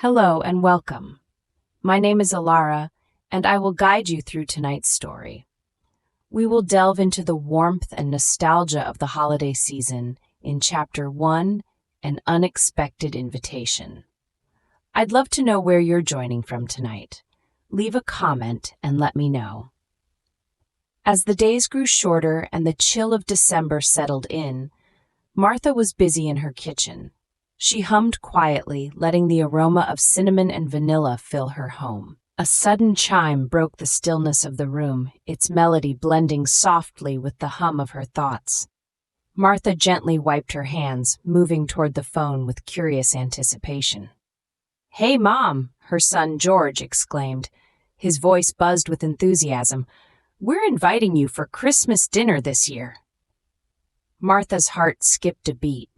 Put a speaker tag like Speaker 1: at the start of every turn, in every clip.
Speaker 1: Hello and welcome. My name is Alara, and I will guide you through tonight's story. We will delve into the warmth and nostalgia of the holiday season in Chapter 1, An Unexpected Invitation. I'd love to know where you're joining from tonight. Leave a comment and let me know. As the days grew shorter and the chill of December settled in, Martha was busy in her kitchen. She hummed quietly, letting the aroma of cinnamon and vanilla fill her home. A sudden chime broke the stillness of the room, its melody blending softly with the hum of her thoughts. Martha gently wiped her hands, moving toward the phone with curious anticipation. "Hey, Mom!" her son George exclaimed. His voice buzzed with enthusiasm. "We're inviting you for Christmas dinner this year." Martha's heart skipped a beat.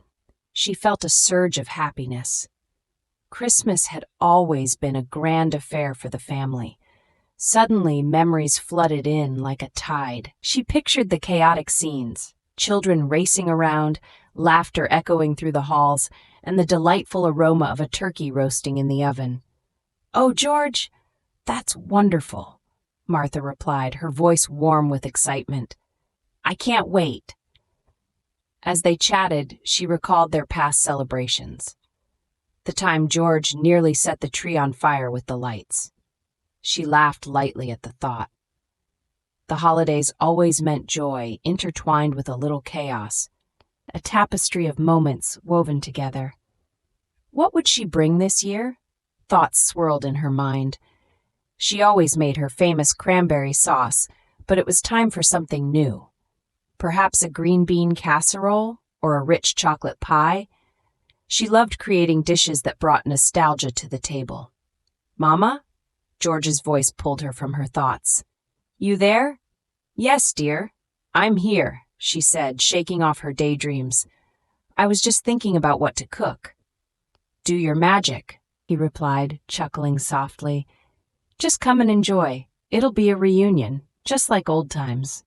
Speaker 1: She felt a surge of happiness. Christmas had always been a grand affair for the family. Suddenly, memories flooded in like a tide. She pictured the chaotic scenes, children racing around, laughter echoing through the halls, and the delightful aroma of a turkey roasting in the oven. "Oh, George, that's wonderful," Martha replied, her voice warm with excitement. "I can't wait." As they chatted, she recalled their past celebrations. The time George nearly set the tree on fire with the lights. She laughed lightly at the thought. The holidays always meant joy, intertwined with a little chaos, a tapestry of moments woven together. What would she bring this year? Thoughts swirled in her mind. She always made her famous cranberry sauce, but it was time for something new. Perhaps a green bean casserole or a rich chocolate pie? She loved creating dishes that brought nostalgia to the table. "Mama?" George's voice pulled her from her thoughts. "You there?" "Yes, dear. I'm here," she said, shaking off her daydreams. "I was just thinking about what to cook." "Do your magic," he replied, chuckling softly. "Just come and enjoy. It'll be a reunion, just like old times."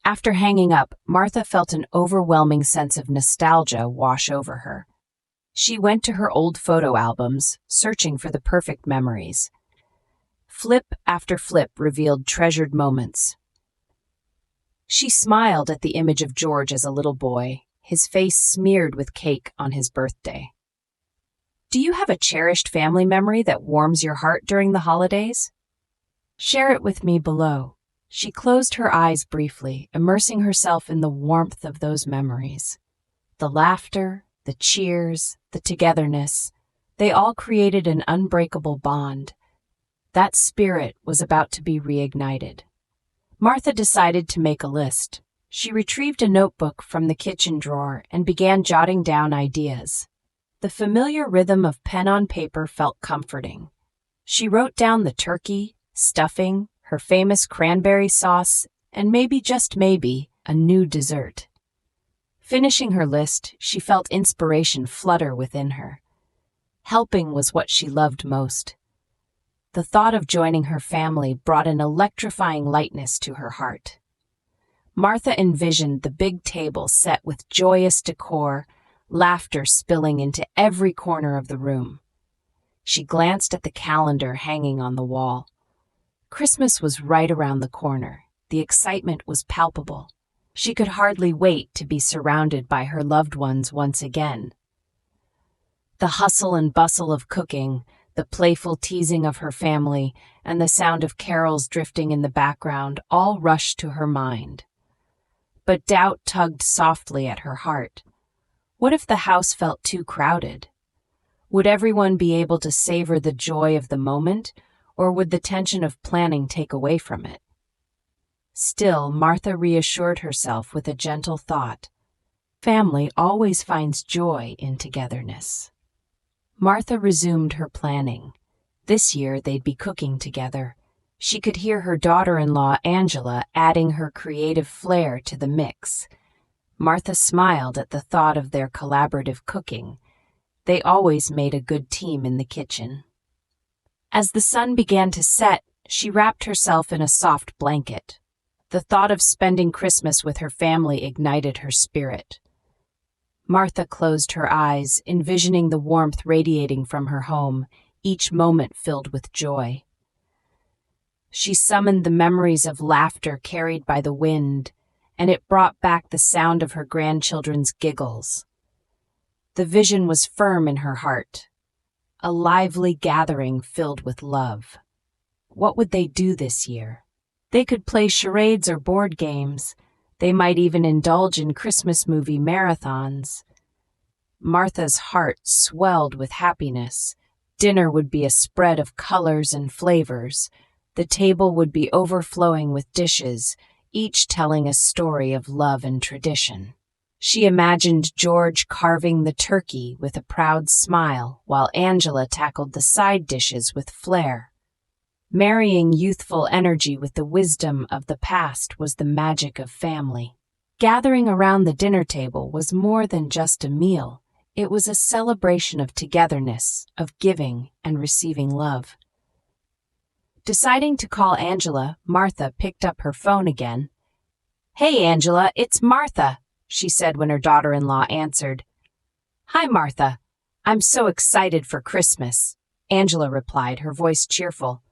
Speaker 1: After hanging up, Martha felt an overwhelming sense of nostalgia wash over her. She went to her old photo albums, searching for the perfect memories. Flip after flip revealed treasured moments. She smiled at the image of George as a little boy, his face smeared with cake on his birthday. Do you have a cherished family memory that warms your heart during the holidays? Share it with me below. She closed her eyes briefly, immersing herself in the warmth of those memories. The laughter, the cheers, the togetherness, they all created an unbreakable bond. That spirit was about to be reignited. Martha decided to make a list. She retrieved a notebook from the kitchen drawer and began jotting down ideas. The familiar rhythm of pen on paper felt comforting. She wrote down the turkey, stuffing, her famous cranberry sauce, and maybe, just maybe, a new dessert. Finishing her list, she felt inspiration flutter within her. Helping was what she loved most. The thought of joining her family brought an electrifying lightness to her heart. Martha envisioned the big table set with joyous decor, laughter spilling into every corner of the room. She glanced at the calendar hanging on the wall. Christmas was right around the corner. The excitement was palpable. She could hardly wait to be surrounded by her loved ones once again. The hustle and bustle of cooking, the playful teasing of her family, and the sound of carols drifting in the background all rushed to her mind. But doubt tugged softly at her heart. What if the house felt too crowded? Would everyone be able to savor the joy of the moment, or would the tension of planning take away from it? Still, Martha reassured herself with a gentle thought. Family always finds joy in togetherness. Martha resumed her planning. This year they'd be cooking together. She could hear her daughter-in-law, Angela, adding her creative flair to the mix. Martha smiled at the thought of their collaborative cooking. They always made a good team in the kitchen. As the sun began to set, she wrapped herself in a soft blanket. The thought of spending Christmas with her family ignited her spirit. Martha closed her eyes, envisioning the warmth radiating from her home, each moment filled with joy. She summoned the memories of laughter carried by the wind, and it brought back the sound of her grandchildren's giggles. The vision was firm in her heart, a lively gathering filled with love. What would they do this year? They could play charades or board games. They might even indulge in Christmas movie marathons. Martha's heart swelled with happiness. Dinner would be a spread of colors and flavors. The table would be overflowing with dishes, each telling a story of love and tradition. She imagined George carving the turkey with a proud smile, while Angela tackled the side dishes with flair. Marrying youthful energy with the wisdom of the past was the magic of family. Gathering around the dinner table was more than just a meal. It was a celebration of togetherness, of giving and receiving love. Deciding to call Angela, Martha picked up her phone again. "Hey, Angela, it's Martha," she said when her daughter-in-law answered. "Hi, Martha. I'm so excited for Christmas," Angela replied, her voice cheerful.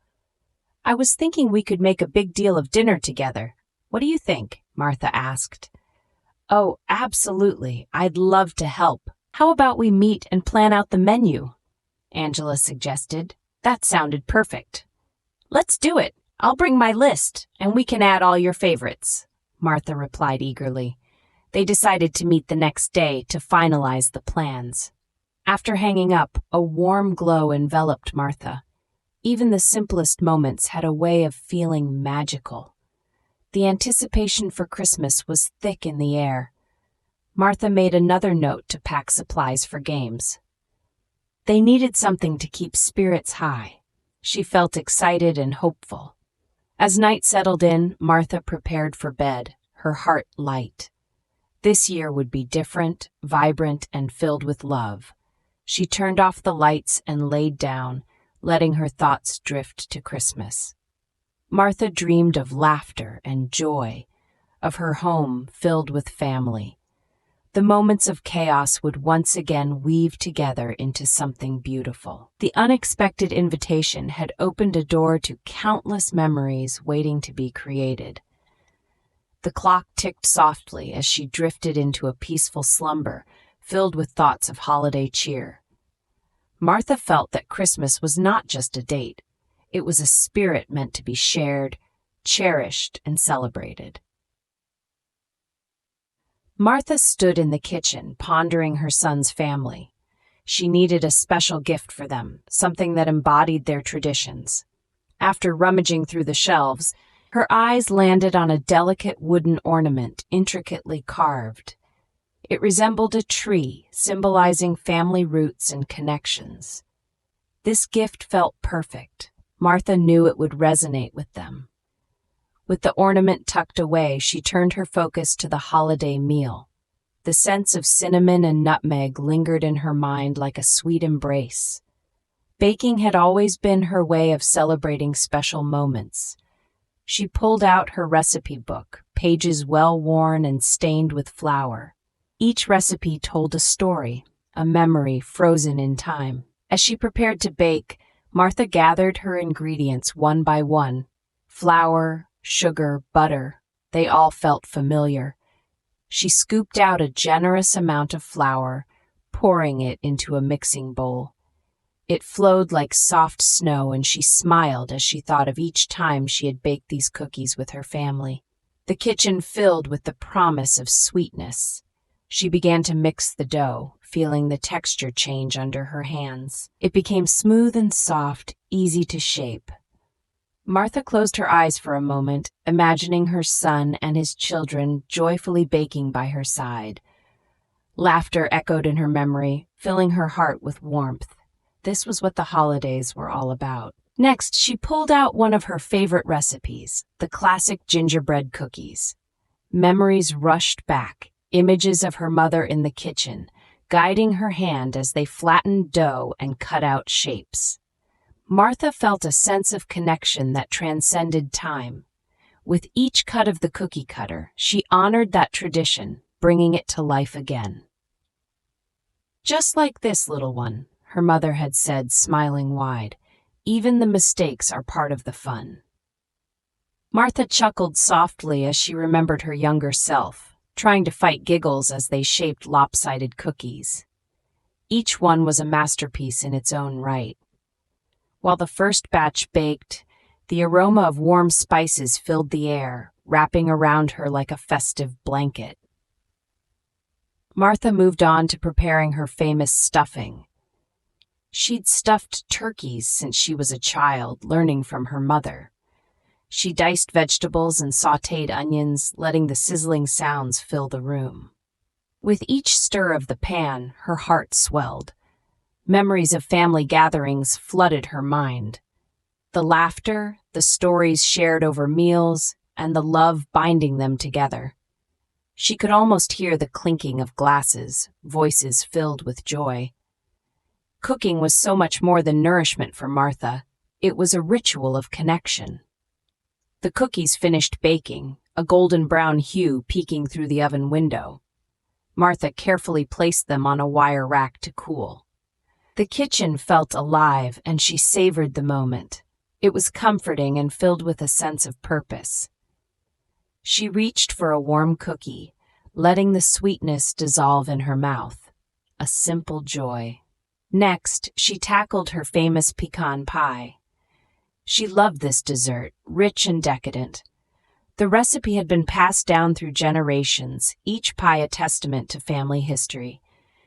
Speaker 1: "I was thinking we could make a big deal of dinner together. What do you think?" Martha asked. "Oh, absolutely. I'd love to help. How about we meet and plan out the menu?" Angela suggested. That sounded perfect. "Let's do it. I'll bring my list, and we can add all your favorites," Martha replied eagerly. They decided to meet the next day to finalize the plans. After hanging up, a warm glow enveloped Martha. Even the simplest moments had a way of feeling magical. The anticipation for Christmas was thick in the air. Martha made another note to pack supplies for games. They needed something to keep spirits high. She felt excited and hopeful. As night settled in, Martha prepared for bed, her heart light. This year would be different, vibrant, and filled with love. She turned off the lights and laid down, letting her thoughts drift to Christmas. Martha dreamed of laughter and joy, of her home filled with family. The moments of chaos would once again weave together into something beautiful. The unexpected invitation had opened a door to countless memories waiting to be created. The clock ticked softly as she drifted into a peaceful slumber, filled with thoughts of holiday cheer. Martha felt that Christmas was not just a date. It was a spirit meant to be shared, cherished, and celebrated. Martha stood in the kitchen, pondering her son's family. She needed a special gift for them, something that embodied their traditions. After rummaging through the shelves, her eyes landed on a delicate wooden ornament intricately carved. It resembled a tree, symbolizing family roots and connections. This gift felt perfect. Martha knew it would resonate with them. With the ornament tucked away, she turned her focus to the holiday meal. The sense of cinnamon and nutmeg lingered in her mind like a sweet embrace. Baking had always been her way of celebrating special moments. She pulled out her recipe book, pages well-worn and stained with flour. Each recipe told a story, a memory frozen in time. As she prepared to bake, Martha gathered her ingredients one by one. Flour, sugar, butter, they all felt familiar. She scooped out a generous amount of flour, pouring it into a mixing bowl. It flowed like soft snow, and she smiled as she thought of each time she had baked these cookies with her family. The kitchen filled with the promise of sweetness. She began to mix the dough, feeling the texture change under her hands. It became smooth and soft, easy to shape. Martha closed her eyes for a moment, imagining her son and his children joyfully baking by her side. Laughter echoed in her memory, filling her heart with warmth. This was what the holidays were all about. Next, she pulled out one of her favorite recipes, the classic gingerbread cookies. Memories rushed back, images of her mother in the kitchen, guiding her hand as they flattened dough and cut out shapes. Martha felt a sense of connection that transcended time. With each cut of the cookie cutter, she honored that tradition, bringing it to life again. "Just like this, little one," her mother had said, smiling wide. Even the mistakes are part of the fun. Martha chuckled softly as she remembered her younger self, trying to fight giggles as they shaped lopsided cookies. Each one was a masterpiece in its own right. While the first batch baked, the aroma of warm spices filled the air, wrapping around her like a festive blanket. Martha moved on to preparing her famous stuffing. She'd stuffed turkeys since she was a child, learning from her mother. She diced vegetables and sautéed onions, letting the sizzling sounds fill the room. With each stir of the pan, her heart swelled. Memories of family gatherings flooded her mind. The laughter, the stories shared over meals, and the love binding them together. She could almost hear the clinking of glasses, voices filled with joy. Cooking was so much more than nourishment for Martha. It was a ritual of connection. The cookies finished baking, a golden brown hue peeking through the oven window. Martha carefully placed them on a wire rack to cool. The kitchen felt alive, and she savored the moment. It was comforting and filled with a sense of purpose. She reached for a warm cookie, letting the sweetness dissolve in her mouth. A simple joy. Next, she tackled her famous pecan pie. She loved this dessert, rich and decadent. The recipe had been passed down through generations, each pie a testament to family history.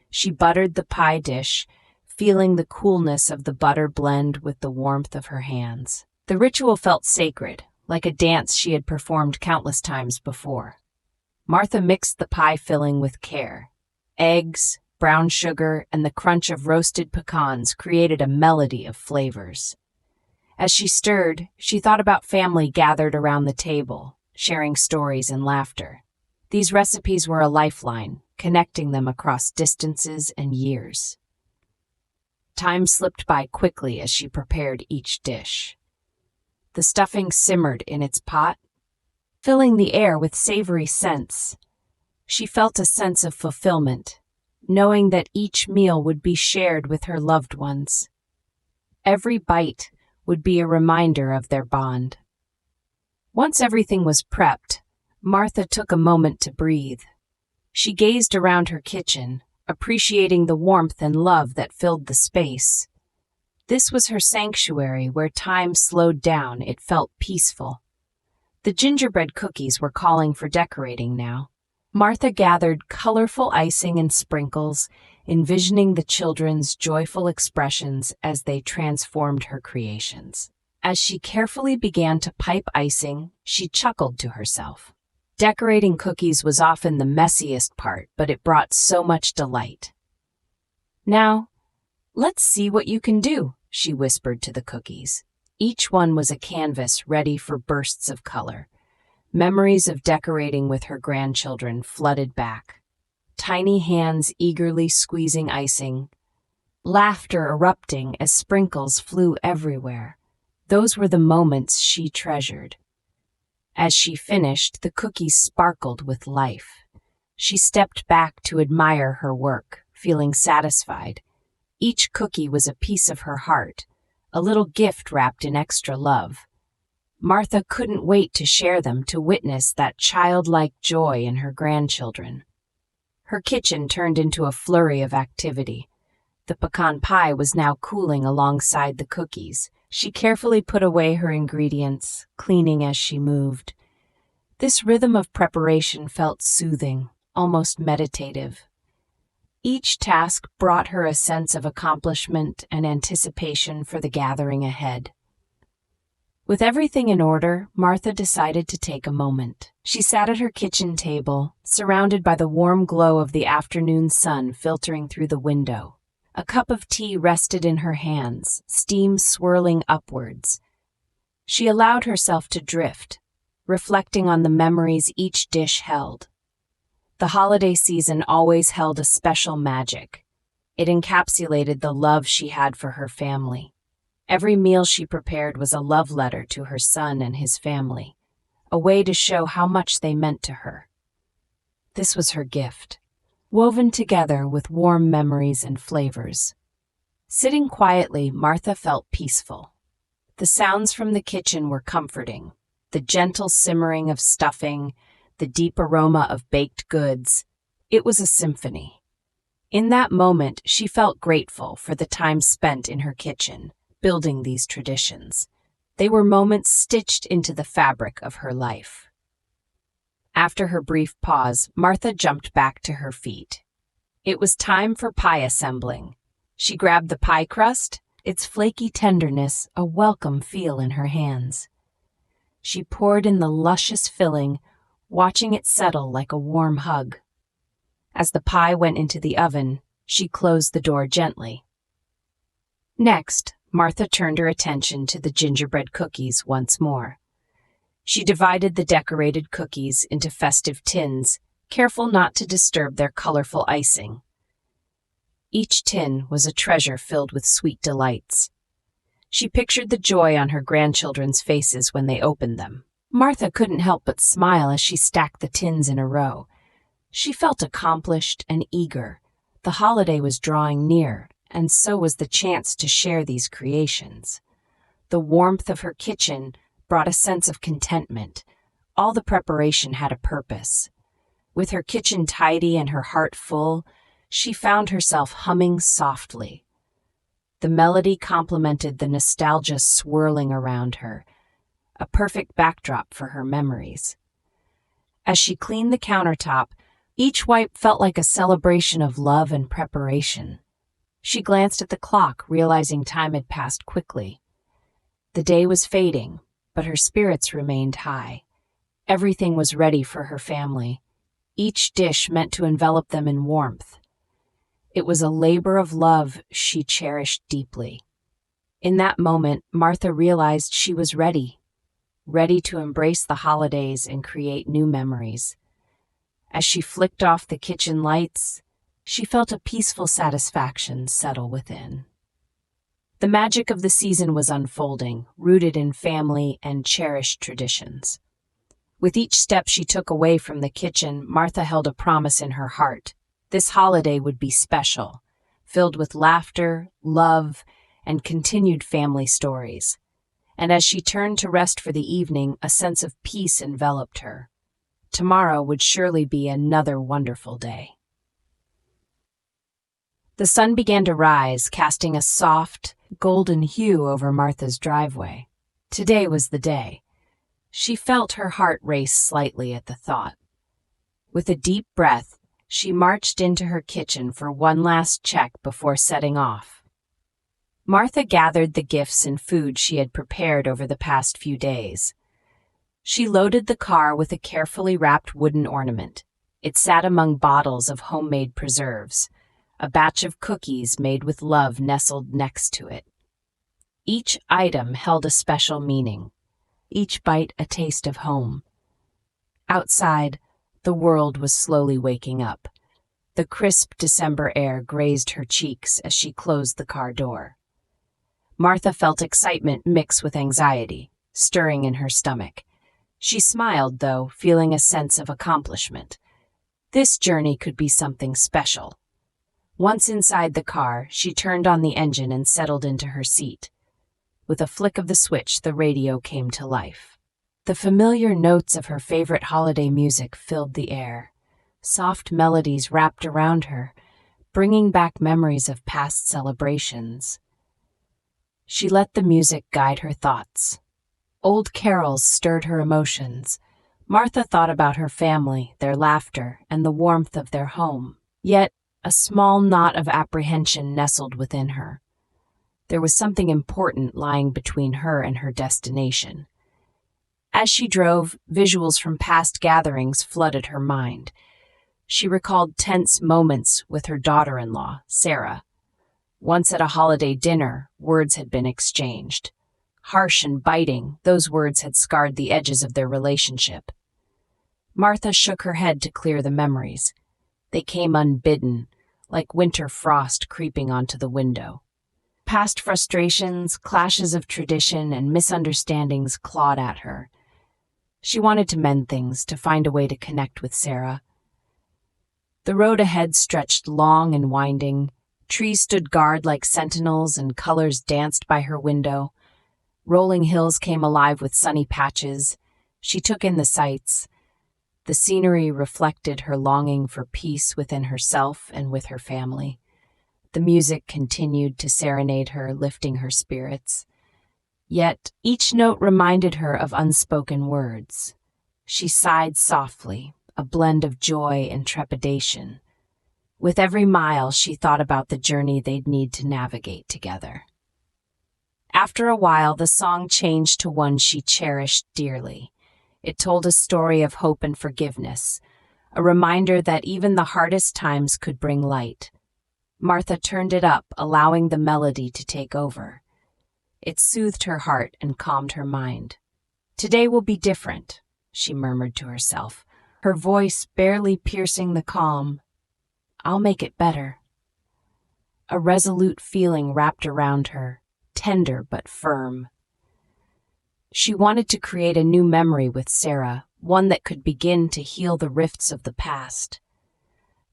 Speaker 1: She buttered the pie dish, feeling the coolness of the butter blend with the warmth of her hands. The ritual felt sacred, like a dance she had performed countless times before. Martha mixed the pie filling with care. Eggs, brown sugar, and the crunch of roasted pecans created a melody of flavors. As she stirred, she thought about family gathered around the table, sharing stories and laughter. These recipes were a lifeline, connecting them across distances and years. Time slipped by quickly as she prepared each dish. The stuffing simmered in its pot, filling the air with savory scents. She felt a sense of fulfillment, knowing that each meal would be shared with her loved ones. Every bite would be a reminder of their bond. Once everything was prepped, Martha took a moment to breathe. She gazed around her kitchen, appreciating the warmth and love that filled the space. This was her sanctuary where time slowed down. It felt peaceful. The gingerbread cookies were calling for decorating now. Martha gathered colorful icing and sprinkles, envisioning the children's joyful expressions as they transformed her creations. As she carefully began to pipe icing, she chuckled to herself. Decorating cookies was often the messiest part, but it brought so much delight. "Now, let's see what you can do," she whispered to the cookies. Each one was a canvas ready for bursts of color. Memories of decorating with her grandchildren flooded back. Tiny hands eagerly squeezing icing, laughter erupting as sprinkles flew everywhere. Those were the moments she treasured. As she finished, the cookies sparkled with life. She stepped back to admire her work, feeling satisfied. Each cookie was a piece of her heart, a little gift wrapped in extra love. Martha couldn't wait to share them, to witness that childlike joy in her grandchildren. Her kitchen turned into a flurry of activity. The pecan pie was now cooling alongside the cookies. She carefully put away her ingredients, cleaning as she moved. This rhythm of preparation felt soothing, almost meditative. Each task brought her a sense of accomplishment and anticipation for the gathering ahead. With everything in order, Martha decided to take a moment. She sat at her kitchen table, surrounded by the warm glow of the afternoon sun filtering through the window. A cup of tea rested in her hands, steam swirling upwards. She allowed herself to drift, reflecting on the memories each dish held. The holiday season always held a special magic. It encapsulated the love she had for her family. Every meal she prepared was a love letter to her son and his family, a way to show how much they meant to her. This was her gift, woven together with warm memories and flavors. Sitting quietly, Martha felt peaceful. The sounds from the kitchen were comforting. The gentle simmering of stuffing, the deep aroma of baked goods. It was a symphony. In that moment, she felt grateful for the time spent in her kitchen, building these traditions. They were moments stitched into the fabric of her life. After her brief pause, Martha jumped back to her feet. It was time for pie assembling. She grabbed the pie crust, its flaky tenderness a welcome feel in her hands. She poured in the luscious filling, watching it settle like a warm hug. As the pie went into the oven, she closed the door gently. Next, Martha turned her attention to the gingerbread cookies once more. She divided the decorated cookies into festive tins, careful not to disturb their colorful icing. Each tin was a treasure filled with sweet delights. She pictured the joy on her grandchildren's faces when they opened them. Martha couldn't help but smile as she stacked the tins in a row. She felt accomplished and eager. The holiday was drawing near, and so was the chance to share these creations. The warmth of her kitchen brought a sense of contentment. All the preparation had a purpose. With her kitchen tidy and her heart full, she found herself humming softly. The melody complemented the nostalgia swirling around her, a perfect backdrop for her memories. As she cleaned the countertop, each wipe felt like a celebration of love and preparation. She glanced at the clock, realizing time had passed quickly. The day was fading, but her spirits remained high. Everything was ready for her family, each dish meant to envelop them in warmth. It was a labor of love she cherished deeply. In that moment, Martha realized she was ready to embrace the holidays and create new memories. As she flicked off the kitchen lights, she felt a peaceful satisfaction settle within. The magic of the season was unfolding, rooted in family and cherished traditions. With each step she took away from the kitchen, Martha held a promise in her heart. This holiday would be special, filled with laughter, love, and continued family stories. And as she turned to rest for the evening, a sense of peace enveloped her. Tomorrow would surely be another wonderful day. The sun began to rise, casting a soft, golden hue over Martha's driveway. Today was the day. She felt her heart race slightly at the thought. With a deep breath, she marched into her kitchen for one last check before setting off. Martha gathered the gifts and food she had prepared over the past few days. She loaded the car with a carefully wrapped wooden ornament. It sat among bottles of homemade preserves. A batch of cookies made with love nestled next to it. Each item held a special meaning, each bite a taste of home. Outside, the world was slowly waking up. The crisp December air grazed her cheeks as she closed the car door. Martha felt excitement mix with anxiety, stirring in her stomach. She smiled, though, feeling a sense of accomplishment. This journey could be something special. Once inside the car, she turned on the engine and settled into her seat. With a flick of the switch, the radio came to life. The familiar notes of her favorite holiday music filled the air. Soft melodies wrapped around her, bringing back memories of past celebrations. She let the music guide her thoughts. Old carols stirred her emotions. Martha thought about her family, their laughter, and the warmth of their home. Yet, a small knot of apprehension nestled within her. There was something important lying between her and her destination. As she drove, visuals from past gatherings flooded her mind. She recalled tense moments with her daughter-in-law, Sarah. Once at a holiday dinner, words had been exchanged. Harsh and biting, those words had scarred the edges of their relationship. Martha shook her head to clear the memories. They came unbidden, like winter frost creeping onto the window. Past frustrations, clashes of tradition, and misunderstandings clawed at her. She wanted to mend things, to find a way to connect with Sarah. The road ahead stretched long and winding, Trees stood guard like sentinels and colors danced by her window. Rolling hills came alive with sunny patches. She took in the sights. The scenery reflected her longing for peace within herself and with her family. The music continued to serenade her, lifting her spirits. Yet each note reminded her of unspoken words. She sighed softly, a blend of joy and trepidation. With every mile, she thought about the journey they'd need to navigate together. After a while, the song changed to one she cherished dearly. It told a story of hope and forgiveness, a reminder that even the hardest times could bring light. Martha turned it up, allowing the melody to take over. It soothed her heart and calmed her mind. "Today will be different," she murmured to herself, her voice barely piercing the calm. "I'll make it better." A resolute feeling wrapped around her, tender but firm. She wanted to create a new memory with Sarah, one that could begin to heal the rifts of the past.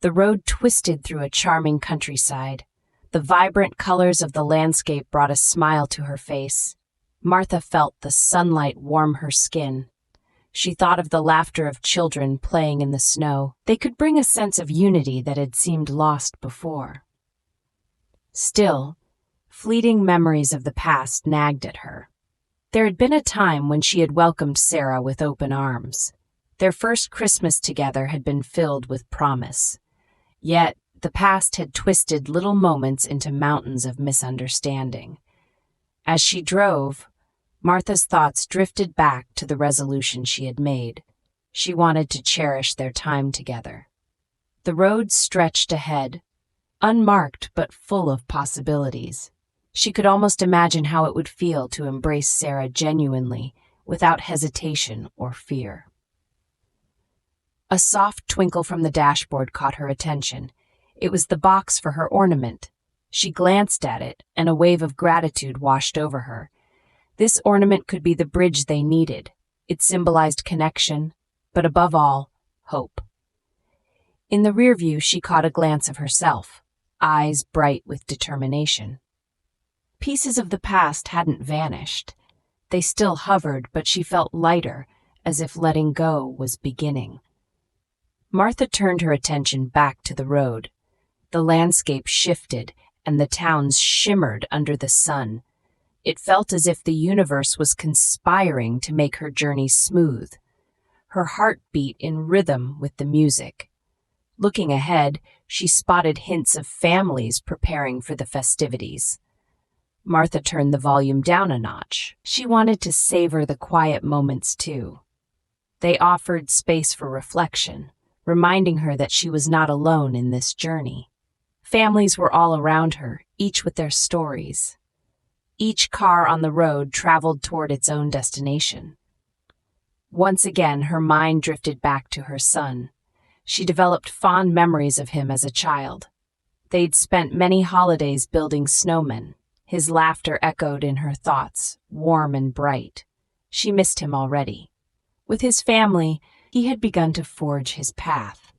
Speaker 1: The road twisted through a charming countryside. The vibrant colors of the landscape brought a smile to her face. Martha felt the sunlight warm her skin. She thought of the laughter of children playing in the snow. They could bring a sense of unity that had seemed lost before. Still, fleeting memories of the past nagged at her. There had been a time when she had welcomed Sarah with open arms. Their first Christmas together had been filled with promise. Yet, the past had twisted little moments into mountains of misunderstanding. As she drove, Martha's thoughts drifted back to the resolution she had made. She wanted to cherish their time together. The road stretched ahead, unmarked but full of possibilities. She could almost imagine how it would feel to embrace Sarah genuinely, without hesitation or fear. A soft twinkle from the dashboard caught her attention. It was the box for her ornament. She glanced at it, and a wave of gratitude washed over her. This ornament could be the bridge they needed. It symbolized connection, but above all, hope. In the rear view, she caught a glance of herself, eyes bright with determination. Pieces of the past hadn't vanished. They still hovered, but she felt lighter, as if letting go was beginning. Martha turned her attention back to the road. The landscape shifted, and the towns shimmered under the sun. It felt as if the universe was conspiring to make her journey smooth. Her heart beat in rhythm with the music. Looking ahead, she spotted hints of families preparing for the festivities. Martha turned the volume down a notch. She wanted to savor the quiet moments too. They offered space for reflection, reminding her that she was not alone in this journey. Families were all around her, each with their stories. Each car on the road traveled toward its own destination. Once again, her mind drifted back to her son. She developed fond memories of him as a child. They'd spent many holidays building snowmen. His laughter echoed in her thoughts, warm and bright. She missed him already. With his family, he had begun to forge his path.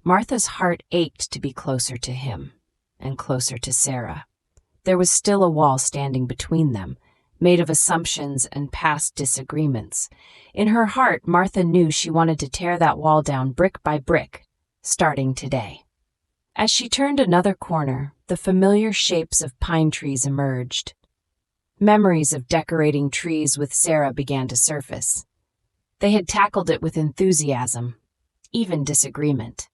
Speaker 1: Martha's heart ached to be closer to him, and closer to Sarah. There was still a wall standing between them, made of assumptions and past disagreements. In her heart, Martha knew she wanted to tear that wall down brick by brick, starting today. As she turned another corner, the familiar shapes of pine trees emerged. Memories of decorating trees with Sarah began to surface. They had tackled it with enthusiasm, even disagreement.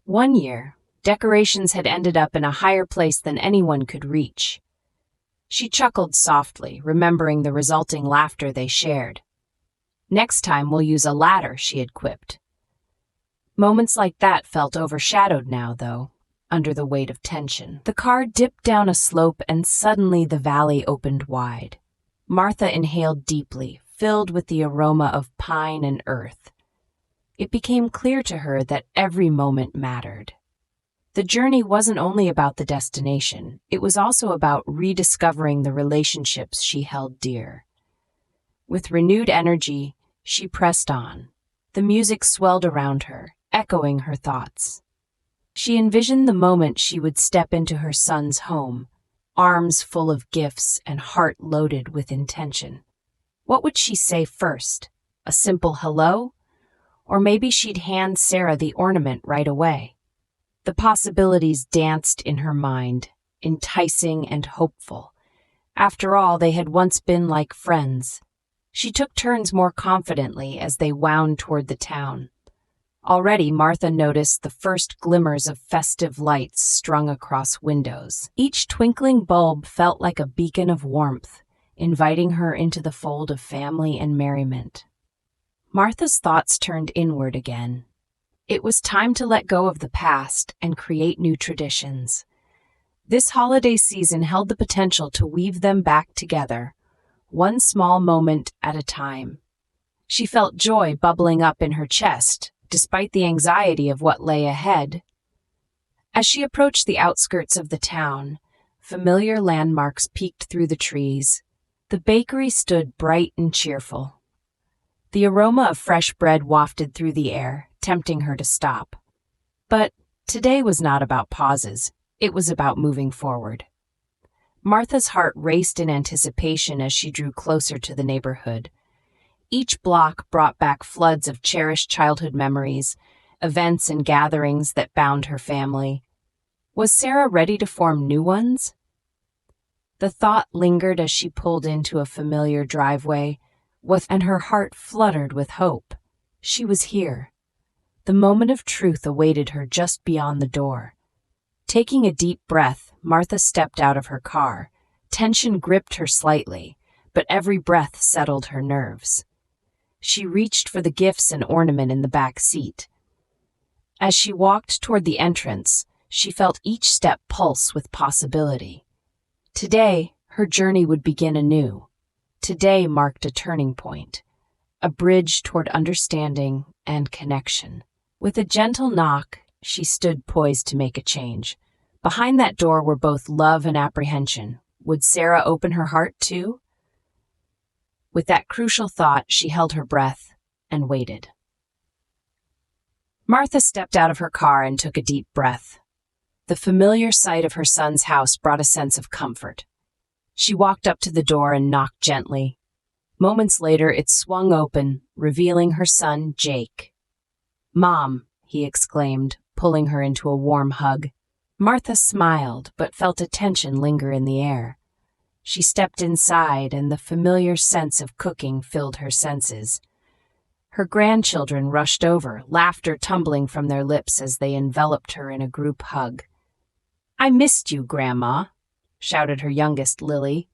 Speaker 1: One year, decorations had ended up in a higher place than anyone could reach. She chuckled softly, remembering the resulting laughter they shared. "Next time we'll use a ladder," she had quipped. Moments like that felt overshadowed now, though, under the weight of tension. The car dipped down a slope and suddenly the valley opened wide. Martha inhaled deeply, filled with the aroma of pine and earth. It became clear to her that every moment mattered. The journey wasn't only about the destination, it was also about rediscovering the relationships she held dear. With renewed energy, she pressed on. The music swelled around her, echoing her thoughts. She envisioned the moment she would step into her son's home, arms full of gifts and heart loaded with intention. What would she say first? A simple hello? Or maybe she'd hand Sarah the ornament right away. The possibilities danced in her mind, enticing and hopeful. After all, they had once been like friends. She took turns more confidently as they wound toward the town. Already, Martha noticed the first glimmers of festive lights strung across windows. Each twinkling bulb felt like a beacon of warmth, inviting her into the fold of family and merriment. Martha's thoughts turned inward again. It was time to let go of the past and create new traditions. This holiday season held the potential to weave them back together, one small moment at a time. She felt joy bubbling up in her chest, despite the anxiety of what lay ahead. As she approached the outskirts of the town, familiar landmarks peeked through the trees. The bakery stood bright and cheerful. The aroma of fresh bread wafted through the air, tempting her to stop. But today was not about pauses. It was about moving forward. Martha's heart raced in anticipation as she drew closer to the neighborhood. Each block brought back floods of cherished childhood memories, events and gatherings that bound her family. Was Sarah ready to form new ones? The thought lingered as she pulled into a familiar driveway, and her heart fluttered with hope. She was here. The moment of truth awaited her just beyond the door. Taking a deep breath, Martha stepped out of her car. Tension gripped her slightly, but every breath settled her nerves. She reached for the gifts and ornament in the back seat. As she walked toward the entrance, she felt each step pulse with possibility. Today, her journey would begin anew. Today marked a turning point, a bridge toward understanding and connection. With a gentle knock, she stood poised to make a change. Behind that door were both love and apprehension. Would Sarah open her heart too? With that crucial thought, she held her breath and waited. Martha stepped out of her car and took a deep breath. The familiar sight of her son's house brought a sense of comfort. She walked up to the door and knocked gently. Moments later, it swung open, revealing her son, Jake. "Mom," he exclaimed, pulling her into a warm hug. Martha smiled, but felt a tension linger in the air. She stepped inside, and the familiar sense of cooking filled her senses. Her grandchildren rushed over, laughter tumbling from their lips as they enveloped her in a group hug. "I missed you, Grandma," shouted her youngest, Lily.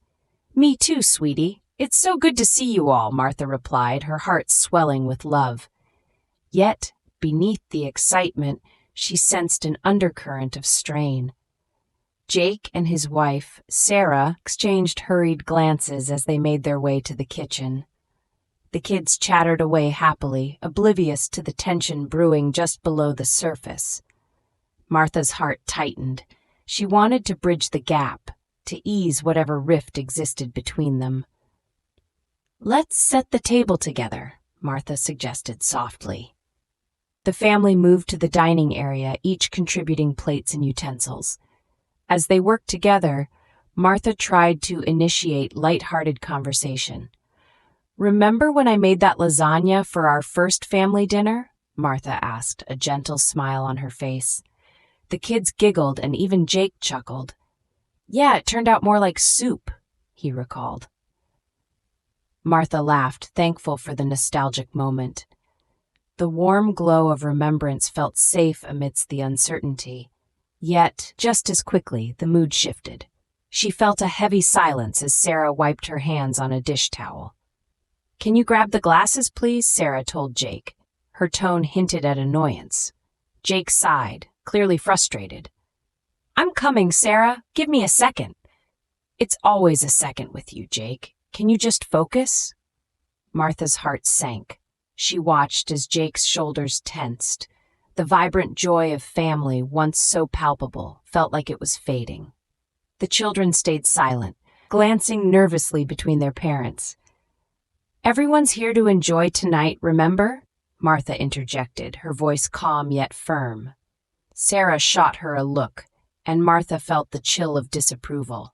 Speaker 1: "Me too, sweetie. It's so good to see you all," Martha replied, her heart swelling with love. Yet, beneath the excitement, she sensed an undercurrent of strain. Jake and his wife, Sarah, exchanged hurried glances as they made their way to the kitchen. The kids chattered away happily, oblivious to the tension brewing just below the surface. Martha's heart tightened. She wanted to bridge the gap, to ease whatever rift existed between them. "Let's set the table together," Martha suggested softly. The family moved to the dining area, each contributing plates and utensils. As they worked together, Martha tried to initiate light-hearted conversation. "Remember when I made that lasagna for our first family dinner?" Martha asked, a gentle smile on her face. The kids giggled and even Jake chuckled. "Yeah, it turned out more like soup," he recalled. Martha laughed, thankful for the nostalgic moment. The warm glow of remembrance felt safe amidst the uncertainty. Yet, just as quickly, the mood shifted. She felt a heavy silence as Sarah wiped her hands on a dish towel. "Can you grab the glasses, please?" Sarah told Jake. Her tone hinted at annoyance. Jake sighed, clearly frustrated. "I'm coming, Sarah. Give me a second." "It's always a second with you, Jake. Can you just focus?" Martha's heart sank. She watched as Jake's shoulders tensed. The vibrant joy of family, once so palpable, felt like it was fading. The children stayed silent, glancing nervously between their parents. "Everyone's here to enjoy tonight, remember?" Martha interjected, her voice calm yet firm. Sarah shot her a look, and Martha felt the chill of disapproval.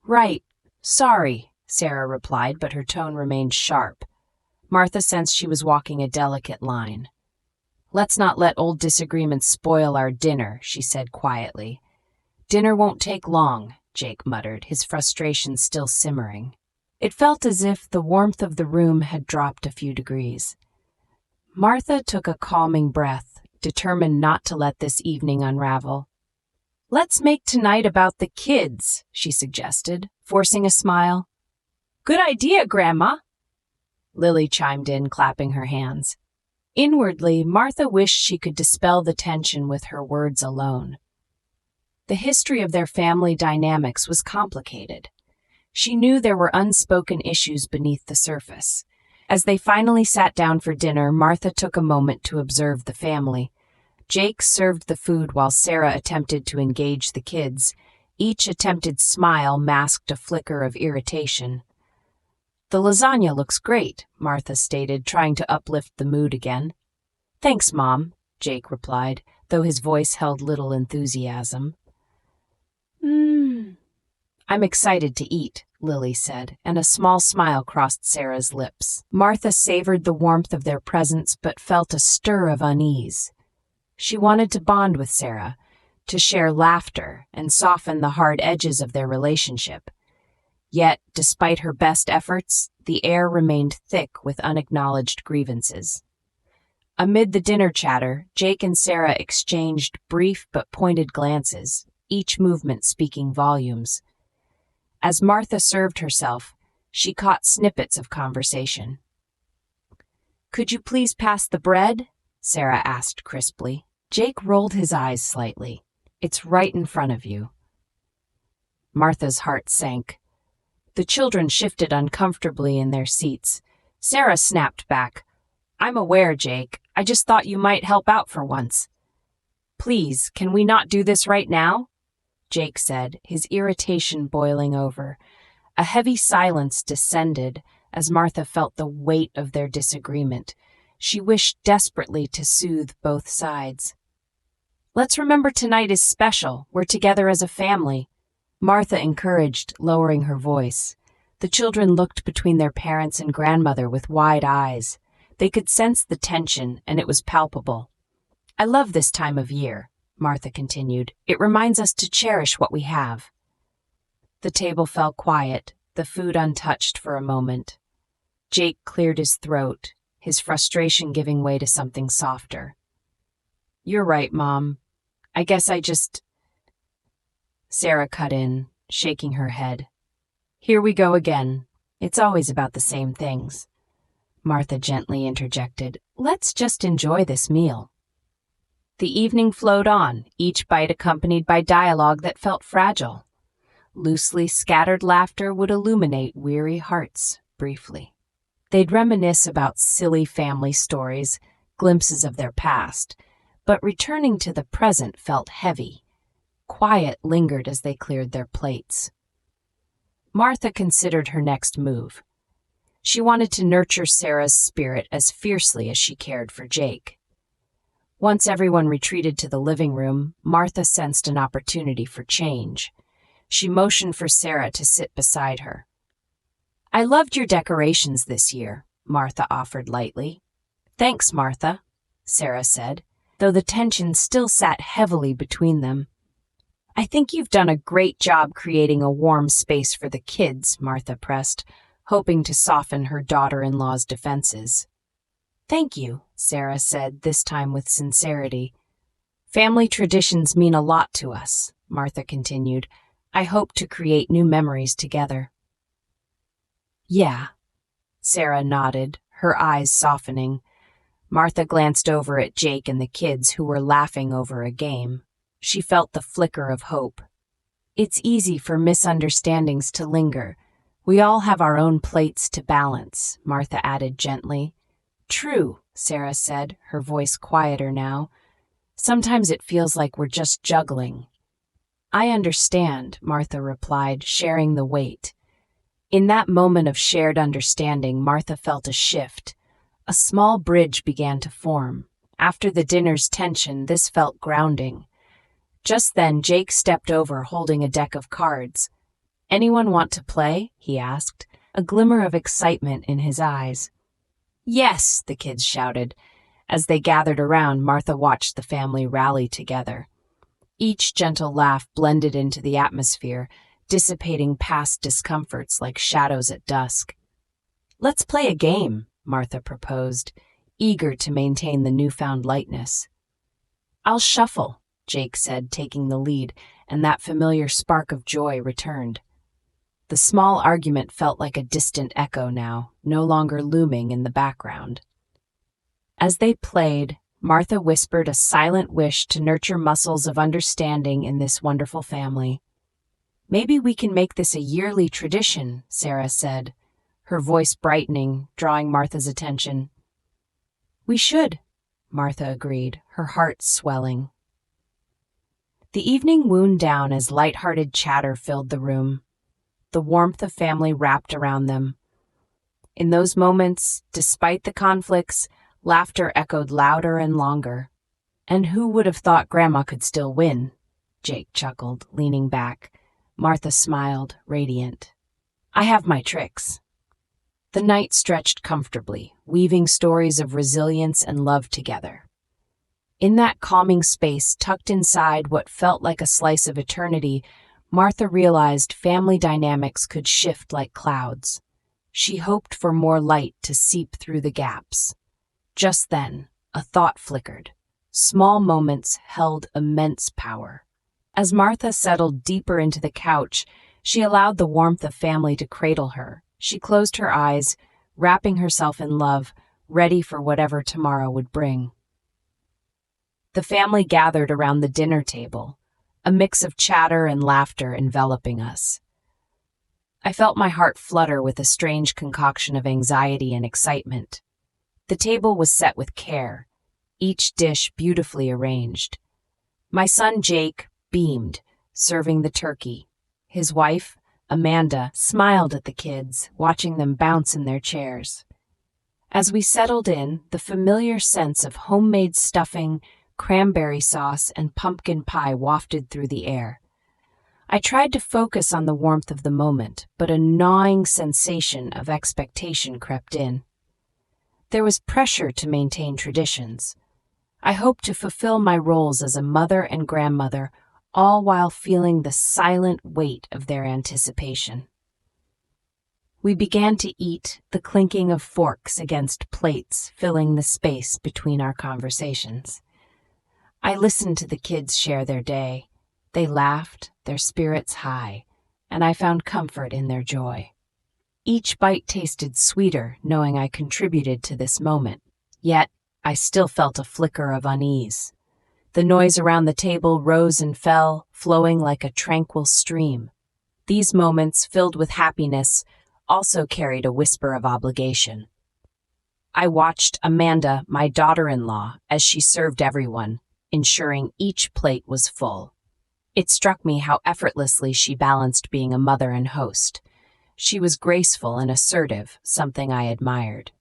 Speaker 1: "Right. Sorry," Sarah replied, but her tone remained sharp. Martha sensed she was walking a delicate line. "Let's not let old disagreements spoil our dinner," she said quietly. "Dinner won't take long," Jake muttered, his frustration still simmering. It felt as if the warmth of the room had dropped a few degrees. Martha took a calming breath, determined not to let this evening unravel. "Let's make tonight about the kids," she suggested, forcing a smile. "Good idea, Grandma," Lily chimed in, clapping her hands. Inwardly, Martha wished she could dispel the tension with her words alone. The history of their family dynamics was complicated. She knew there were unspoken issues beneath the surface. As they finally sat down for dinner, Martha took a moment to observe the family. Jake served the food while Sarah attempted to engage the kids. Each attempted smile masked a flicker of irritation. "The lasagna looks great," Martha stated, trying to uplift the mood again. "Thanks, Mom," Jake replied, though his voice held little enthusiasm. "I'm excited to eat," Lily said, and a small smile crossed Sarah's lips. Martha savored the warmth of their presence but felt a stir of unease. She wanted to bond with Sarah, to share laughter and soften the hard edges of their relationship. Yet, despite her best efforts, the air remained thick with unacknowledged grievances. Amid the dinner chatter, Jake and Sarah exchanged brief but pointed glances, each movement speaking volumes. As Martha served herself, she caught snippets of conversation. "Could you please pass the bread?" Sarah asked crisply. Jake rolled his eyes slightly. "It's right in front of you." Martha's heart sank. The children shifted uncomfortably in their seats. Sarah snapped back. "I'm aware, Jake. I just thought you might help out for once." "Please, can we not do this right now?" Jake said, his irritation boiling over. A heavy silence descended as Martha felt the weight of their disagreement. She wished desperately to soothe both sides. "Let's remember tonight is special. We're together as a family," Martha encouraged, lowering her voice. The children looked between their parents and grandmother with wide eyes. They could sense the tension, and it was palpable. "I love this time of year," Martha continued. "It reminds us to cherish what we have." The table fell quiet, the food untouched for a moment. Jake cleared his throat, his frustration giving way to something softer. "You're right, Mom. I guess I just—" Sarah cut in, shaking her head. "Here we go again. It's always about the same things." Martha gently interjected, "Let's just enjoy this meal." The evening flowed on, each bite accompanied by dialogue that felt fragile. Loosely scattered laughter would illuminate weary hearts briefly. They'd reminisce about silly family stories, glimpses of their past, but returning to the present felt heavy. Quiet lingered as they cleared their plates. Martha considered her next move. She wanted to nurture Sarah's spirit as fiercely as she cared for Jake. Once everyone retreated to the living room, Martha sensed an opportunity for change. She motioned for Sarah to sit beside her. "I loved your decorations this year," Martha offered lightly. "Thanks, Martha," Sarah said, though the tension still sat heavily between them. "I think you've done a great job creating a warm space for the kids," Martha pressed, hoping to soften her daughter-in-law's defenses. "Thank you," Sarah said, this time with sincerity. "Family traditions mean a lot to us," Martha continued. "I hope to create new memories together." "Yeah," Sarah nodded, her eyes softening. Martha glanced over at Jake and the kids who were laughing over a game. She felt the flicker of hope. "It's easy for misunderstandings to linger. We all have our own plates to balance," Martha added gently. "True," Sarah said, her voice quieter now. "Sometimes it feels like we're just juggling." "I understand," Martha replied, sharing the weight. In that moment of shared understanding, Martha felt a shift. A small bridge began to form. After the dinner's tension, this felt grounding. Just then, Jake stepped over holding a deck of cards. "Anyone want to play?" he asked, a glimmer of excitement in his eyes. "Yes," the kids shouted. As they gathered around, Martha watched the family rally together. Each gentle laugh blended into the atmosphere, dissipating past discomforts like shadows at dusk. "Let's play a game," Martha proposed, eager to maintain the newfound lightness. "I'll shuffle," Jake said, taking the lead, and that familiar spark of joy returned. The small argument felt like a distant echo now, no longer looming in the background. As they played, Martha whispered a silent wish to nurture muscles of understanding in this wonderful family. "Maybe we can make this a yearly tradition," Sarah said, her voice brightening, drawing Martha's attention. "We should," Martha agreed, her heart swelling. The evening wound down as light-hearted chatter filled the room. The warmth of family wrapped around them. In those moments, despite the conflicts, laughter echoed louder and longer. "And who would have thought Grandma could still win?" Jake chuckled, leaning back. Martha smiled, radiant. "I have my tricks." The night stretched comfortably, weaving stories of resilience and love together. In that calming space, tucked inside what felt like a slice of eternity, Martha realized family dynamics could shift like clouds. She hoped for more light to seep through the gaps. Just then, a thought flickered. Small moments held immense power. As Martha settled deeper into the couch, she allowed the warmth of family to cradle her. She closed her eyes, wrapping herself in love, ready for whatever tomorrow would bring. The family gathered around the dinner table, a mix of chatter and laughter enveloping us. I felt my heart flutter with a strange concoction of anxiety and excitement. The table was set with care, each dish beautifully arranged. My son Jake beamed, serving the turkey. His wife, Amanda, smiled at the kids, watching them bounce in their chairs. As we settled in, the familiar sense of homemade stuffing, cranberry sauce, and pumpkin pie wafted through the air. I tried to focus on the warmth of the moment, but a gnawing sensation of expectation crept in. There was pressure to maintain traditions. I hoped to fulfill my roles as a mother and grandmother, all while feeling the silent weight of their anticipation. We began to eat, the clinking of forks against plates filling the space between our conversations. I listened to the kids share their day. They laughed, their spirits high, and I found comfort in their joy. Each bite tasted sweeter, knowing I contributed to this moment. Yet, I still felt a flicker of unease. The noise around the table rose and fell, flowing like a tranquil stream. These moments, filled with happiness, also carried a whisper of obligation. I watched Amanda, my daughter-in-law, as she served everyone, ensuring each plate was full. It struck me how effortlessly she balanced being a mother and host. She was graceful and assertive, something I admired.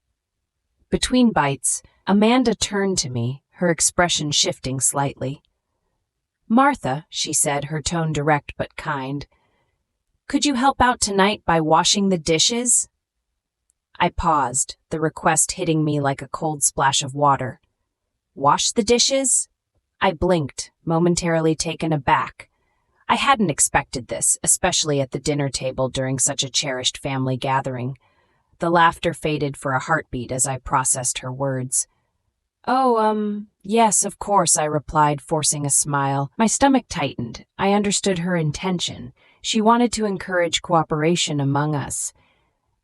Speaker 1: Between bites, Amanda turned to me, her expression shifting slightly. "Martha," she said, her tone direct but kind, "could you help out tonight by washing the dishes?" I paused, the request hitting me like a cold splash of water. "Wash the dishes?" I blinked, momentarily taken aback. I hadn't expected this, especially at the dinner table during such a cherished family gathering. The laughter faded for a heartbeat as I processed her words. "Oh, yes, of course," I replied, forcing a smile. My stomach tightened. I understood her intention. She wanted to encourage cooperation among us.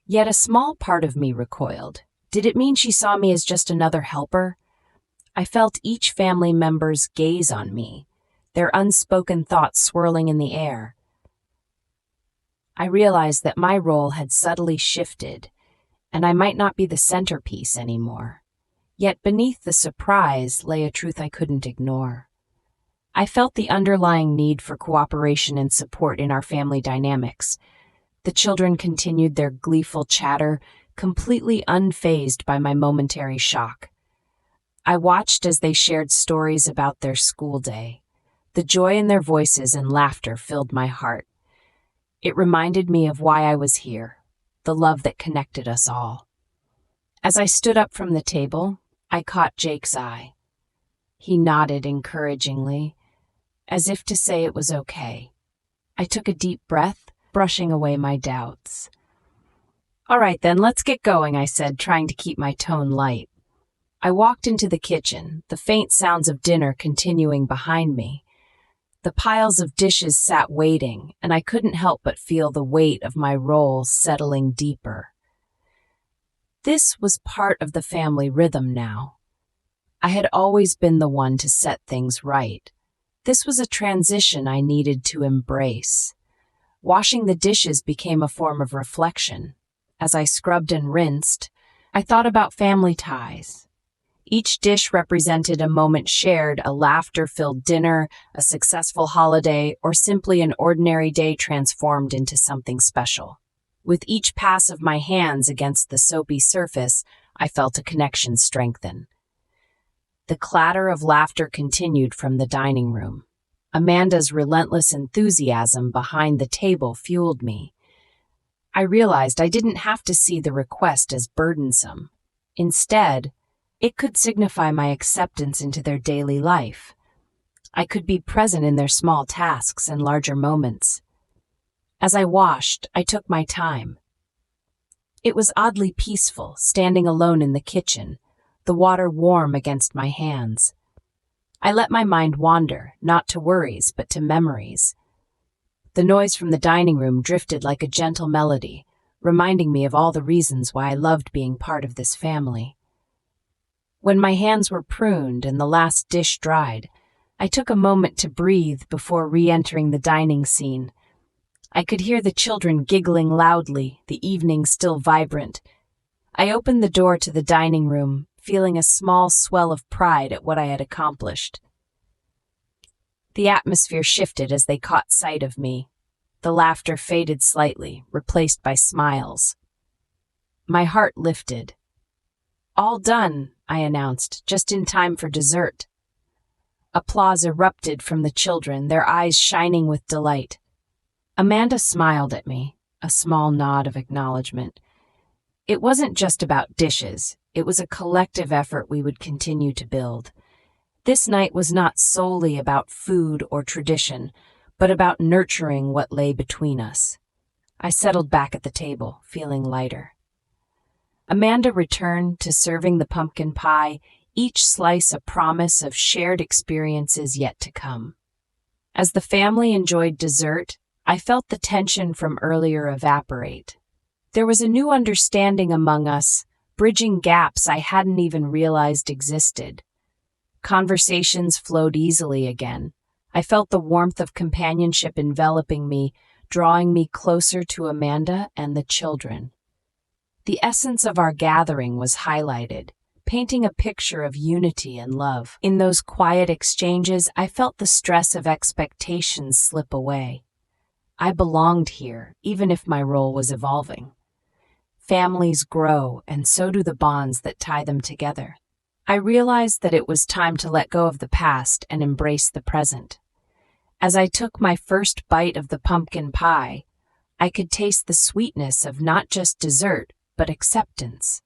Speaker 1: Yet a small part of me recoiled. Did it mean she saw me as just another helper? I felt each family member's gaze on me, their unspoken thoughts swirling in the air. I realized that my role had subtly shifted, and I might not be the centerpiece anymore. Yet beneath the surprise lay a truth I couldn't ignore. I felt the underlying need for cooperation and support in our family dynamics. The children continued their gleeful chatter, completely unfazed by my momentary shock. I watched as they shared stories about their school day. The joy in their voices and laughter filled my heart. It reminded me of why I was here, the love that connected us all. As I stood up from the table, I caught Jake's eye. He nodded encouragingly, as if to say it was okay. I took a deep breath, brushing away my doubts. "All right then, let's get going," I said, trying to keep my tone light. I walked into the kitchen, the faint sounds of dinner continuing behind me. The piles of dishes sat waiting, and I couldn't help but feel the weight of my role settling deeper. This was part of the family rhythm now. I had always been the one to set things right. This was a transition I needed to embrace. Washing the dishes became a form of reflection. As I scrubbed and rinsed, I thought about family ties. Each dish represented a moment shared, a laughter-filled dinner, a successful holiday, or simply an ordinary day transformed into something special. With each pass of my hands against the soapy surface, I felt a connection strengthen. The clatter of laughter continued from the dining room. Amanda's relentless enthusiasm behind the table fueled me. I realized I didn't have to see the request as burdensome. Instead, it could signify my acceptance into their daily life. I could be present in their small tasks and larger moments. As I washed, I took my time. It was oddly peaceful, standing alone in the kitchen, the water warm against my hands. I let my mind wander, not to worries, but to memories. The noise from the dining room drifted like a gentle melody, reminding me of all the reasons why I loved being part of this family. When my hands were pruned and the last dish dried, I took a moment to breathe before re-entering the dining scene. I could hear the children giggling loudly, the evening still vibrant. I opened the door to the dining room, feeling a small swell of pride at what I had accomplished. The atmosphere shifted as they caught sight of me. The laughter faded slightly, replaced by smiles. My heart lifted. "All done," I announced, just in time for dessert. Applause erupted from the children, their eyes shining with delight. Amanda smiled at me, a small nod of acknowledgement. It wasn't just about dishes, it was a collective effort we would continue to build. This night was not solely about food or tradition, but about nurturing what lay between us. I settled back at the table, feeling lighter. Amanda returned to serving the pumpkin pie, each slice a promise of shared experiences yet to come. As the family enjoyed dessert, I felt the tension from earlier evaporate. There was a new understanding among us, bridging gaps I hadn't even realized existed. Conversations flowed easily again. I felt the warmth of companionship enveloping me, drawing me closer to Amanda and the children. The essence of our gathering was highlighted, painting a picture of unity and love. In those quiet exchanges, I felt the stress of expectations slip away. I belonged here, even if my role was evolving. Families grow, and so do the bonds that tie them together. I realized that it was time to let go of the past and embrace the present. As I took my first bite of the pumpkin pie, I could taste the sweetness of not just dessert, but acceptance.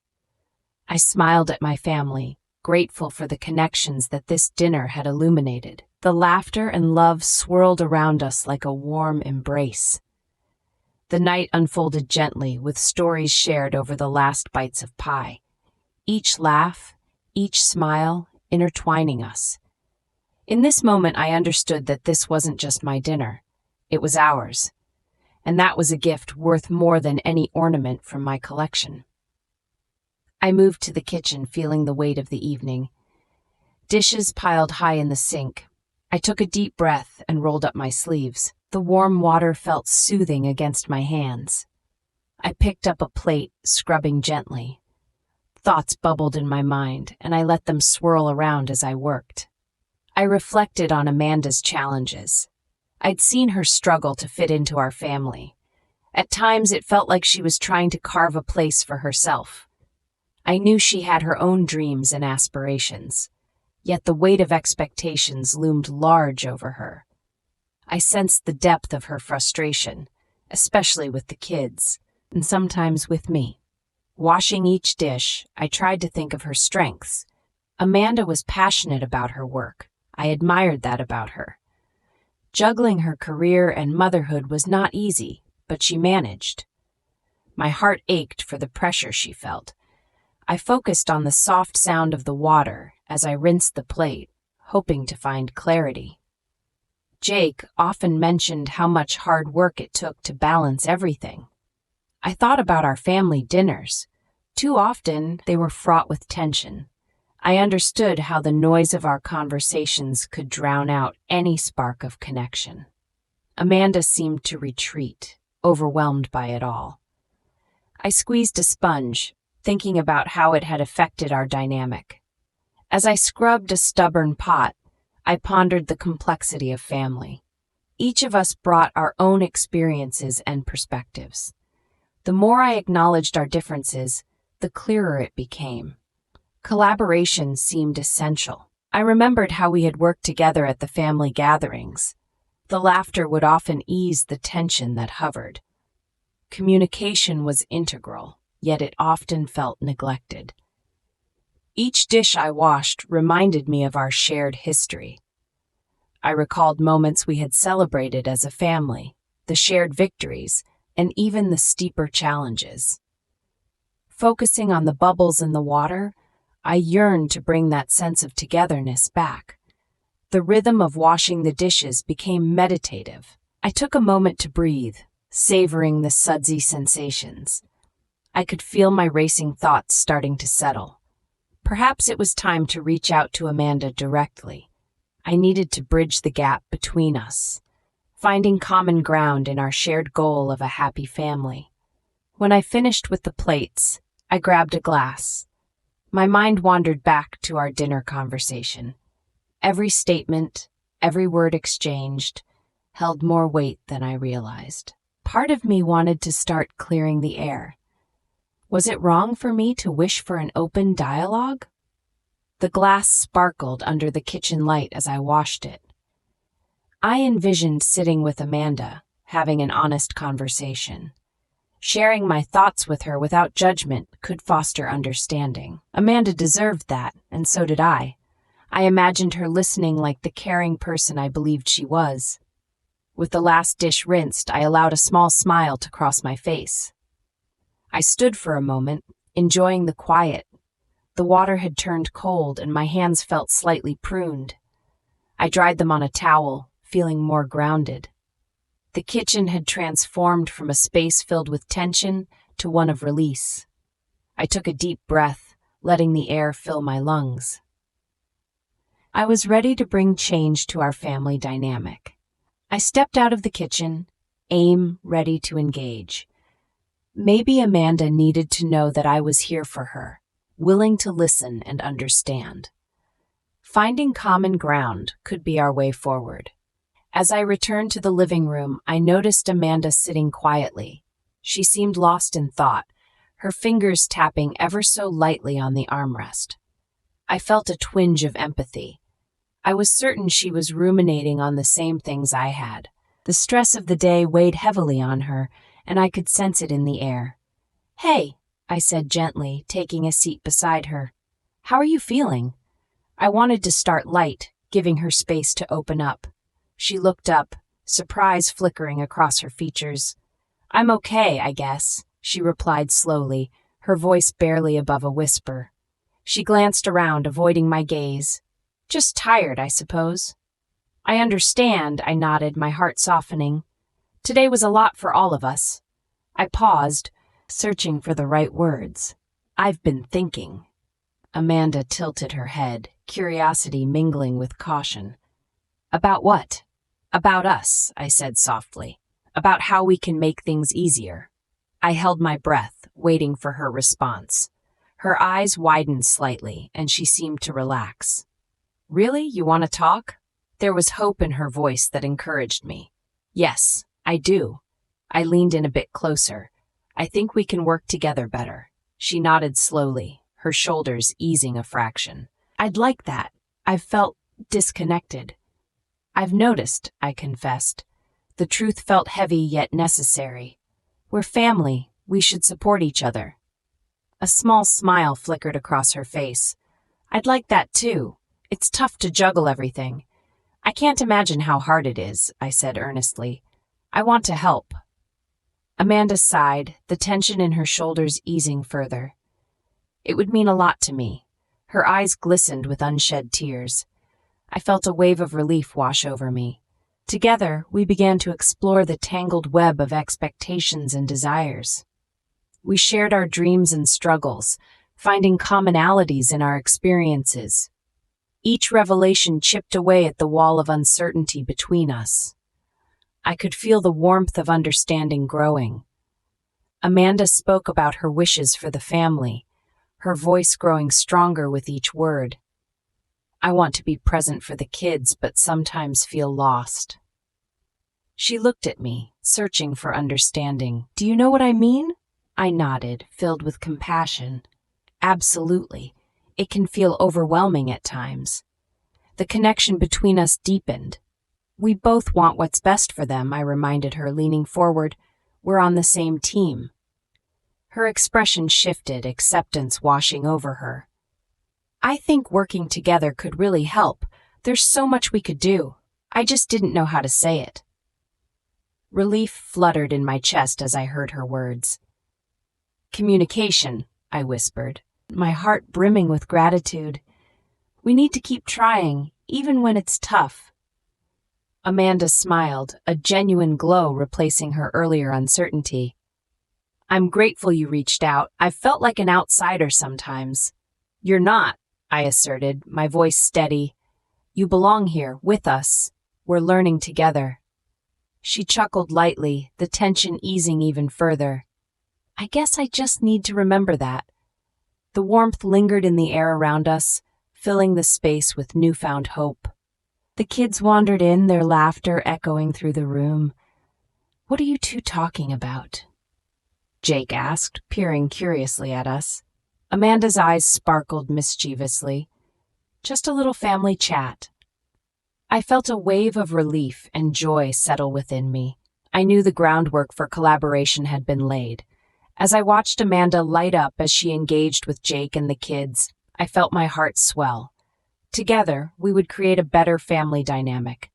Speaker 1: I smiled at my family, grateful for the connections that this dinner had illuminated. The laughter and love swirled around us like a warm embrace. The night unfolded gently, with stories shared over the last bites of pie. Each laugh, each smile, intertwining us. In this moment, I understood that this wasn't just my dinner. It was ours. And that was a gift worth more than any ornament from my collection. I moved to the kitchen, feeling the weight of the evening. Dishes piled high in the sink. I took a deep breath and rolled up my sleeves. The warm water felt soothing against my hands. I picked up a plate, scrubbing gently. Thoughts bubbled in my mind, and I let them swirl around as I worked. I reflected on Amanda's challenges. I'd seen her struggle to fit into our family. At times, it felt like she was trying to carve a place for herself. I knew she had her own dreams and aspirations, yet the weight of expectations loomed large over her. I sensed the depth of her frustration, especially with the kids, and sometimes with me. Washing each dish, I tried to think of her strengths. Amanda was passionate about her work. I admired that about her. Juggling her career and motherhood was not easy, but she managed. My heart ached for the pressure she felt. I focused on the soft sound of the water as I rinsed the plate, hoping to find clarity. Jake often mentioned how much hard work it took to balance everything. I thought about our family dinners. Too often, they were fraught with tension. I understood how the noise of our conversations could drown out any spark of connection. Amanda seemed to retreat, overwhelmed by it all. I squeezed a sponge, thinking about how it had affected our dynamic. As I scrubbed a stubborn pot, I pondered the complexity of family. Each of us brought our own experiences and perspectives. The more I acknowledged our differences, the clearer it became. Collaboration seemed essential. I remembered how we had worked together at the family gatherings. The laughter would often ease the tension that hovered. Communication was integral, yet it often felt neglected. Each dish I washed reminded me of our shared history. I recalled moments we had celebrated as a family, the shared victories, and even the steeper challenges. Focusing on the bubbles in the water, I yearned to bring that sense of togetherness back. The rhythm of washing the dishes became meditative. I took a moment to breathe, savoring the sudsy sensations. I could feel my racing thoughts starting to settle. Perhaps it was time to reach out to Amanda directly. I needed to bridge the gap between us, finding common ground in our shared goal of a happy family. When I finished with the plates, I grabbed a glass. My mind wandered back to our dinner conversation. Every statement, every word exchanged, held more weight than I realized. Part of me wanted to start clearing the air. Was it wrong for me to wish for an open dialogue? The glass sparkled under the kitchen light as I washed it. I envisioned sitting with Amanda, having an honest conversation. Sharing my thoughts with her without judgment could foster understanding. Amanda deserved that, and so did I. I imagined her listening like the caring person I believed she was. With the last dish rinsed, I allowed a small smile to cross my face. I stood for a moment, enjoying the quiet. The water had turned cold and my hands felt slightly pruned. I dried them on a towel, feeling more grounded. The kitchen had transformed from a space filled with tension to one of release. I took a deep breath, letting the air fill my lungs. I was ready to bring change to our family dynamic. I stepped out of the kitchen, aim ready to engage. Maybe Amanda needed to know that I was here for her, willing to listen and understand. Finding common ground could be our way forward. As I returned to the living room, I noticed Amanda sitting quietly. She seemed lost in thought, her fingers tapping ever so lightly on the armrest. I felt a twinge of empathy. I was certain she was ruminating on the same things I had. The stress of the day weighed heavily on her, and I could sense it in the air. "Hey," I said gently, taking a seat beside her. "How are you feeling?" I wanted to start light, giving her space to open up. She looked up, surprise flickering across her features. "I'm okay, I guess," she replied slowly, her voice barely above a whisper. She glanced around, avoiding my gaze. "Just tired, I suppose." "I understand," I nodded, my heart softening. Today was a lot for all of us. I paused, searching for the right words. "I've been thinking." Amanda tilted her head, curiosity mingling with caution. "About what?" "About us," I said softly. "About how we can make things easier." I held my breath, waiting for her response. Her eyes widened slightly, and she seemed to relax. "Really? You want to talk?" There was hope in her voice that encouraged me. "Yes, I do." I leaned in a bit closer. "I think we can work together better." She nodded slowly, her shoulders easing a fraction. I'd like that. I've felt disconnected. I've noticed, I confessed. The truth felt heavy yet necessary. We're family. We should support each other. A small smile flickered across her face. I'd like that too. It's tough to juggle everything. I can't imagine how hard it is, I said earnestly. I want to help. Amanda sighed, the tension in her shoulders easing further. It would mean a lot to me. Her eyes glistened with unshed tears. I felt a wave of relief wash over me. Together, we began to explore the tangled web of expectations and desires. We shared our dreams and struggles, finding commonalities in our experiences. Each revelation chipped away at the wall of uncertainty between us. I could feel the warmth of understanding growing. Amanda spoke about her wishes for the family, her voice growing stronger with each word. I want to be present for the kids, but sometimes feel lost. She looked at me, searching for understanding. Do you know what I mean? I nodded, filled with compassion. Absolutely. It can feel overwhelming at times. The connection between us deepened. We both want what's best for them, I reminded her, leaning forward. We're on the same team. Her expression shifted, acceptance washing over her. I think working together could really help. There's so much we could do. I just didn't know how to say it. Relief fluttered in my chest as I heard her words. Communication, I whispered, my heart brimming with gratitude. We need to keep trying, even when it's tough. Amanda smiled, a genuine glow replacing her earlier uncertainty. I'm grateful you reached out. I've felt like an outsider sometimes. You're not, I asserted, my voice steady. You belong here, with us. We're learning together. She chuckled lightly, the tension easing even further. I guess I just need to remember that. The warmth lingered in the air around us, filling the space with newfound hope. The kids wandered in, their laughter echoing through the room. What are you two talking about? Jake asked, peering curiously at us. Amanda's eyes sparkled mischievously. Just a little family chat. I felt a wave of relief and joy settle within me. I knew the groundwork for collaboration had been laid. As I watched Amanda light up as she engaged with Jake and the kids, I felt my heart swell. Together, we would create a better family dynamic.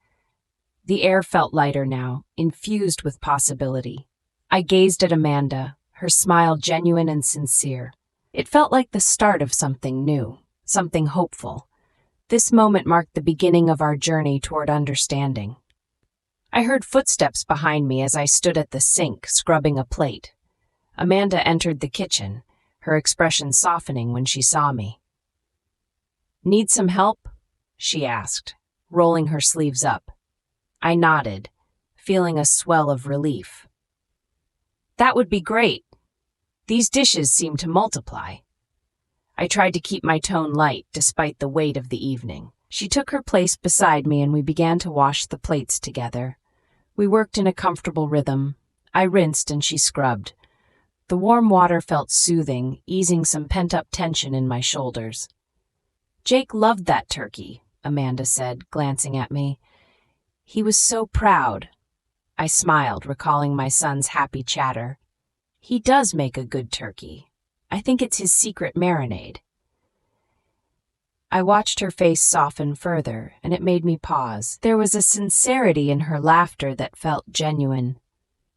Speaker 1: The air felt lighter now, infused with possibility. I gazed at Amanda, her smile genuine and sincere. It felt like the start of something new, something hopeful. This moment marked the beginning of our journey toward understanding. I heard footsteps behind me as I stood at the sink, scrubbing a plate. Amanda entered the kitchen, her expression softening when she saw me. Need some help? She asked, rolling her sleeves up. I nodded, feeling a swell of relief. That would be great. These dishes seem to multiply. I tried to keep my tone light despite the weight of the evening. She took her place beside me and we began to wash the plates together. We worked in a comfortable rhythm. I rinsed and she scrubbed. The warm water felt soothing, easing some pent-up tension in my shoulders. Jake loved that turkey, Amanda said, glancing at me. He was so proud. I smiled, recalling my son's happy chatter. He does make a good turkey. I think it's his secret marinade. I watched her face soften further, and it made me pause. There was a sincerity in her laughter that felt genuine.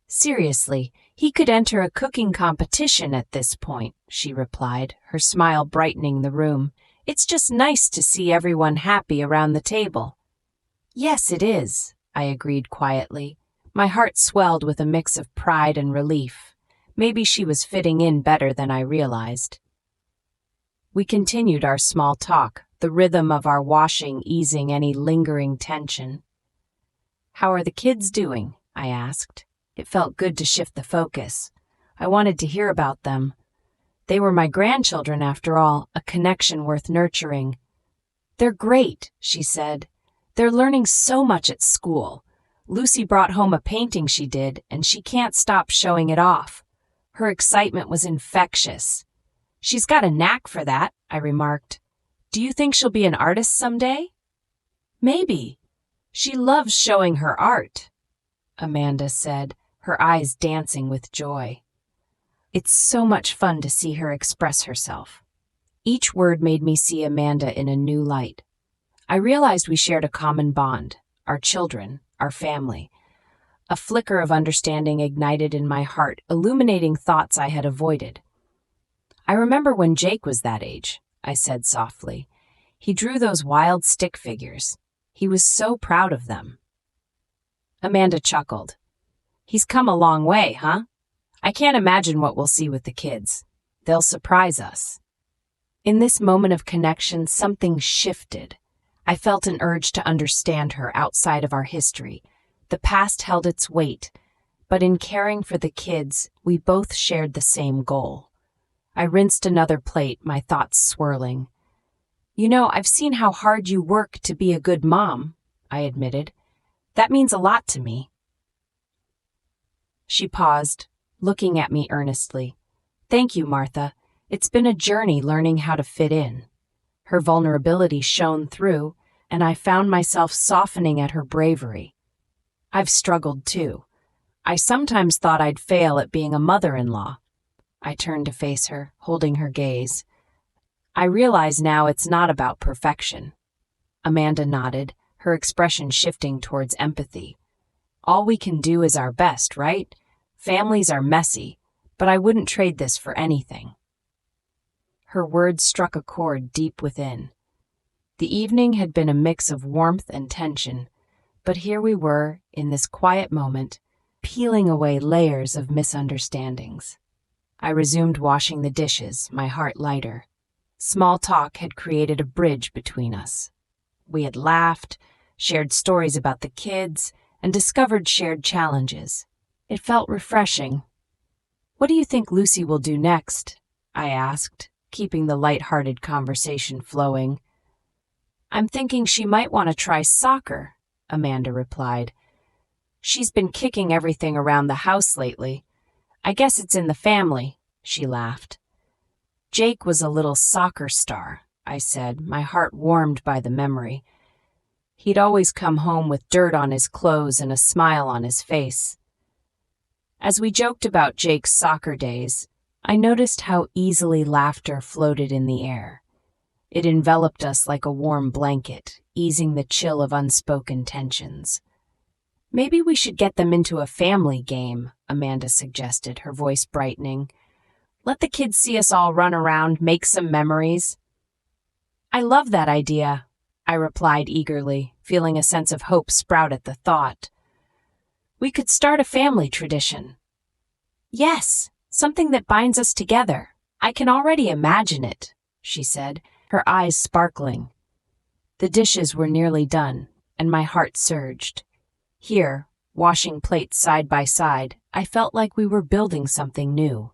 Speaker 1: Seriously, he could enter a cooking competition at this point, she replied, her smile brightening the room. It's just nice to see everyone happy around the table. Yes, it is, I agreed quietly. My heart swelled with a mix of pride and relief. Maybe she was fitting in better than I realized. We continued our small talk, the rhythm of our washing easing any lingering tension. How are the kids doing? I asked. It felt good to shift the focus. I wanted to hear about them. They were my grandchildren, after all, a connection worth nurturing. They're great, she said. They're learning so much at school. Lucy brought home a painting she did, and she can't stop showing it off. Her excitement was infectious. She's got a knack for that, I remarked. Do you think she'll be an artist someday? Maybe. She loves showing her art, Amanda said, her eyes dancing with joy. It's so much fun to see her express herself. Each word made me see Amanda in a new light. I realized we shared a common bond, our children, our family. A flicker of understanding ignited in my heart, illuminating thoughts I had avoided. I remember when Jake was that age, I said softly. He drew those wild stick figures. He was so proud of them. Amanda chuckled. He's come a long way, huh? I can't imagine what we'll see with the kids. They'll surprise us. In this moment of connection, something shifted. I felt an urge to understand her outside of our history. The past held its weight, but in caring for the kids, we both shared the same goal. I rinsed another plate, my thoughts swirling. You know, I've seen how hard you work to be a good mom, I admitted. That means a lot to me. She paused, looking at me earnestly. Thank you, Martha. It's been a journey learning how to fit in. Her vulnerability shone through, and I found myself softening at her bravery. I've struggled too. I sometimes thought I'd fail at being a mother-in-law. I turned to face her, holding her gaze. I realize now it's not about perfection. Amanda nodded, her expression shifting towards empathy. All we can do is our best, right? Families are messy, but I wouldn't trade this for anything. Her words struck a chord deep within. The evening had been a mix of warmth and tension, but here we were, in this quiet moment, peeling away layers of misunderstandings. I resumed washing the dishes, my heart lighter. Small talk had created a bridge between us. We had laughed, shared stories about the kids, and discovered shared challenges. It felt refreshing. What do you think Lucy will do next? I asked, keeping the light-hearted conversation flowing. I'm thinking she might want to try soccer, Amanda replied. She's been kicking everything around the house lately. I guess it's in the family, she laughed. Jake was a little soccer star, I said, my heart warmed by the memory. He'd always come home with dirt on his clothes and a smile on his face. As we joked about Jake's soccer days, I noticed how easily laughter floated in the air. It enveloped us like a warm blanket, easing the chill of unspoken tensions. Maybe we should get them into a family game, Amanda suggested, her voice brightening. Let the kids see us all run around, make some memories. I love that idea, I replied eagerly, feeling a sense of hope sprout at the thought. We could start a family tradition. Yes, something that binds us together. I can already imagine it, she said, her eyes sparkling. The dishes were nearly done, and my heart surged. Here, washing plates side by side, I felt like we were building something new.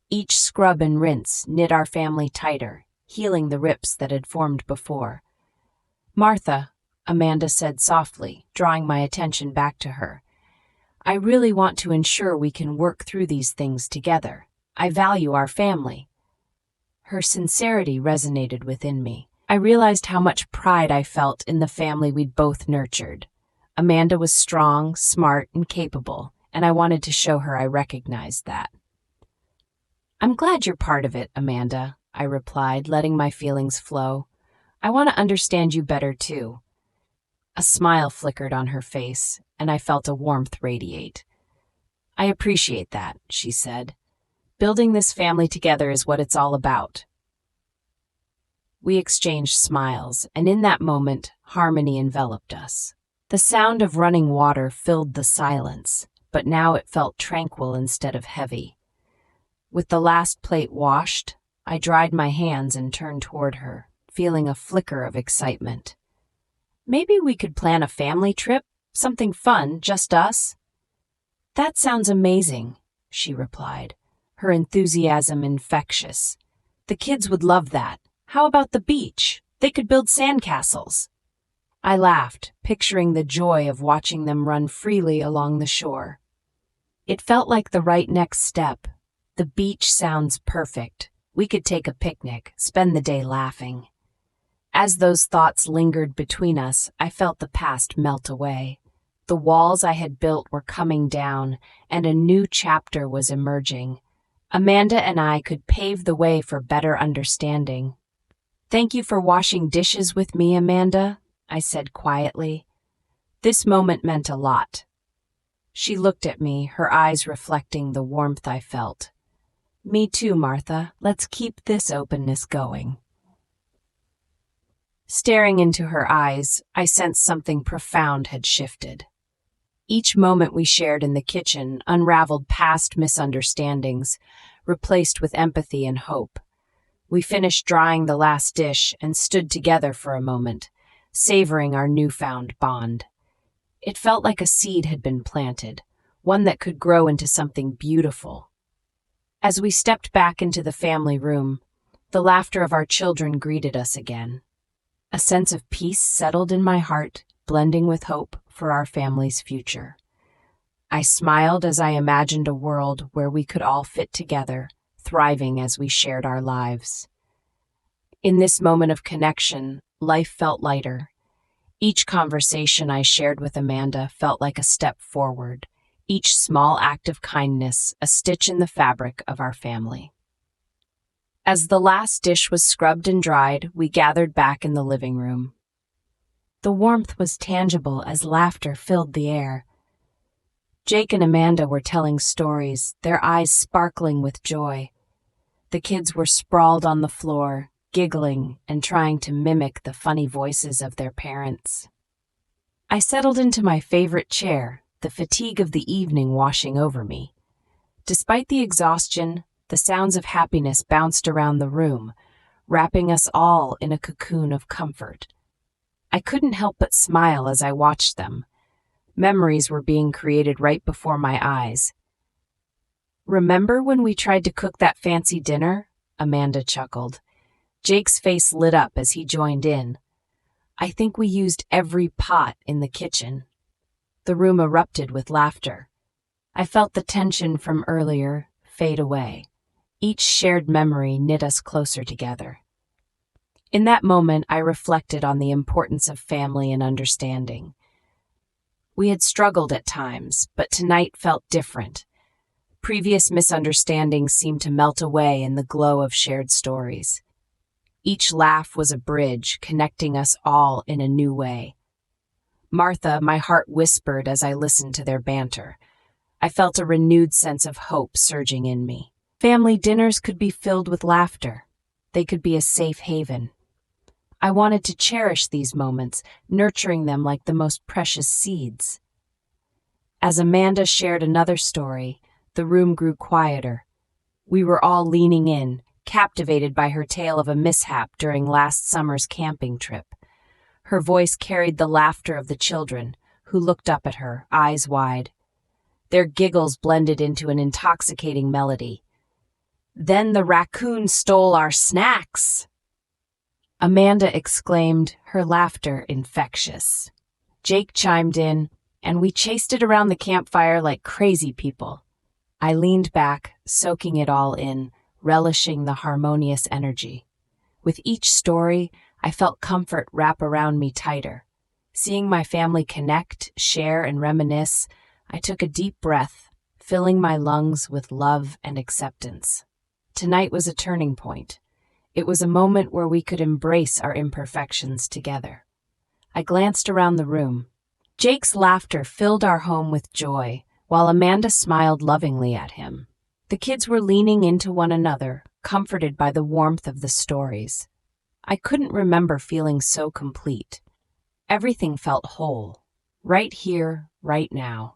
Speaker 1: Each scrub and rinse knit our family tighter, healing the rips that had formed before. Martha, Amanda said softly, drawing my attention back to her. I really want to ensure we can work through these things together. I value our family. Her sincerity resonated within me. I realized how much pride I felt in the family we'd both nurtured. Amanda was strong, smart, and capable, and I wanted to show her I recognized that. I'm glad you're part of it, Amanda, I replied, letting my feelings flow. I want to understand you better, too. A smile flickered on her face, and I felt a warmth radiate. I appreciate that, she said. Building this family together is what it's all about. We exchanged smiles, and in that moment, harmony enveloped us. The sound of running water filled the silence, but now it felt tranquil instead of heavy. With the last plate washed, I dried my hands and turned toward her, feeling a flicker of excitement. Maybe we could plan a family trip, something fun, just us? That sounds amazing, she replied, her enthusiasm infectious. The kids would love that. How about the beach? They could build sandcastles. I laughed, picturing the joy of watching them run freely along the shore. It felt like the right next step. The beach sounds perfect, We could take a picnic, spend the day laughing. As those thoughts lingered between us, I felt the past melt away. The walls I had built were coming down, and a new chapter was emerging. Amanda and I could pave the way for better understanding. "Thank you for washing dishes with me, Amanda," I said quietly. This moment meant a lot. She looked at me, her eyes reflecting the warmth I felt. "Me too, Martha. Let's keep this openness going." Staring into her eyes, I sensed something profound had shifted. Each moment we shared in the kitchen unraveled past misunderstandings, replaced with empathy and hope. We finished drying the last dish and stood together for a moment, savoring our newfound bond. It felt like a seed had been planted, one that could grow into something beautiful. As we stepped back into the family room, the laughter of our children greeted us again. A sense of peace settled in my heart, blending with hope for our family's future. I smiled as I imagined a world where we could all fit together, thriving as we shared our lives. In this moment of connection, life felt lighter. Each conversation I shared with Amanda felt like a step forward, each small act of kindness a stitch in the fabric of our family. As the last dish was scrubbed and dried, we gathered back in the living room. The warmth was tangible as laughter filled the air. Jake and Amanda were telling stories, their eyes sparkling with joy. The kids were sprawled on the floor, giggling and trying to mimic the funny voices of their parents. I settled into my favorite chair, the fatigue of the evening washing over me. Despite the exhaustion, the sounds of happiness bounced around the room, wrapping us all in a cocoon of comfort. I couldn't help but smile as I watched them. Memories were being created right before my eyes. "Remember when we tried to cook that fancy dinner?" Amanda chuckled. Jake's face lit up as he joined in. "I think we used every pot in the kitchen." The room erupted with laughter. I felt the tension from earlier fade away. Each shared memory knit us closer together. In that moment, I reflected on the importance of family and understanding. We had struggled at times, but tonight felt different. Previous misunderstandings seemed to melt away in the glow of shared stories. Each laugh was a bridge, connecting us all in a new way. "Martha," my heart whispered as I listened to their banter. I felt a renewed sense of hope surging in me. Family dinners could be filled with laughter. They could be a safe haven. I wanted to cherish these moments, nurturing them like the most precious seeds. As Amanda shared another story, the room grew quieter. We were all leaning in, captivated by her tale of a mishap during last summer's camping trip. Her voice carried the laughter of the children, who looked up at her, eyes wide. Their giggles blended into an intoxicating melody. "Then the raccoon stole our snacks!" Amanda exclaimed, her laughter infectious. Jake chimed in, and we chased it around the campfire like crazy people. I leaned back, soaking it all in, relishing the harmonious energy. With each story, I felt comfort wrap around me tighter. Seeing my family connect, share, and reminisce, I took a deep breath, filling my lungs with love and acceptance. Tonight was a turning point. It was a moment where we could embrace our imperfections together. I glanced around the room. Jake's laughter filled our home with joy, while Amanda smiled lovingly at him. The kids were leaning into one another, comforted by the warmth of the stories. I couldn't remember feeling so complete. Everything felt whole, right here, right now.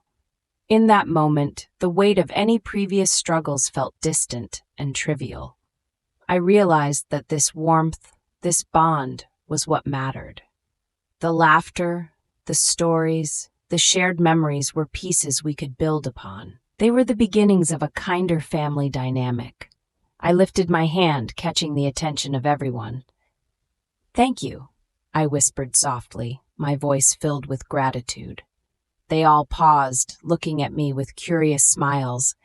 Speaker 1: In that moment, the weight of any previous struggles felt distant and trivial. I realized that this warmth, this bond, was what mattered. The laughter, the stories, the shared memories were pieces we could build upon. They were the beginnings of a kinder family dynamic. I lifted my hand, catching the attention of everyone. "Thank you," I whispered softly, my voice filled with gratitude. They all paused, looking at me with curious smiles.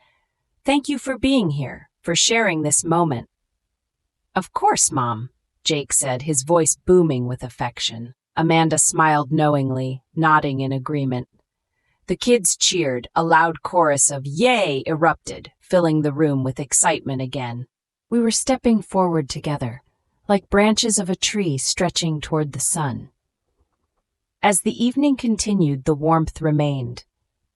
Speaker 1: "Thank you for being here, for sharing this moment." Of course, Mom, Jake said, his voice booming with affection. Amanda smiled knowingly, nodding in agreement. The kids cheered. A loud chorus of "Yay!" erupted, filling the room with excitement again. We were stepping forward together, like branches of a tree stretching toward the sun. As the evening continued, the warmth remained.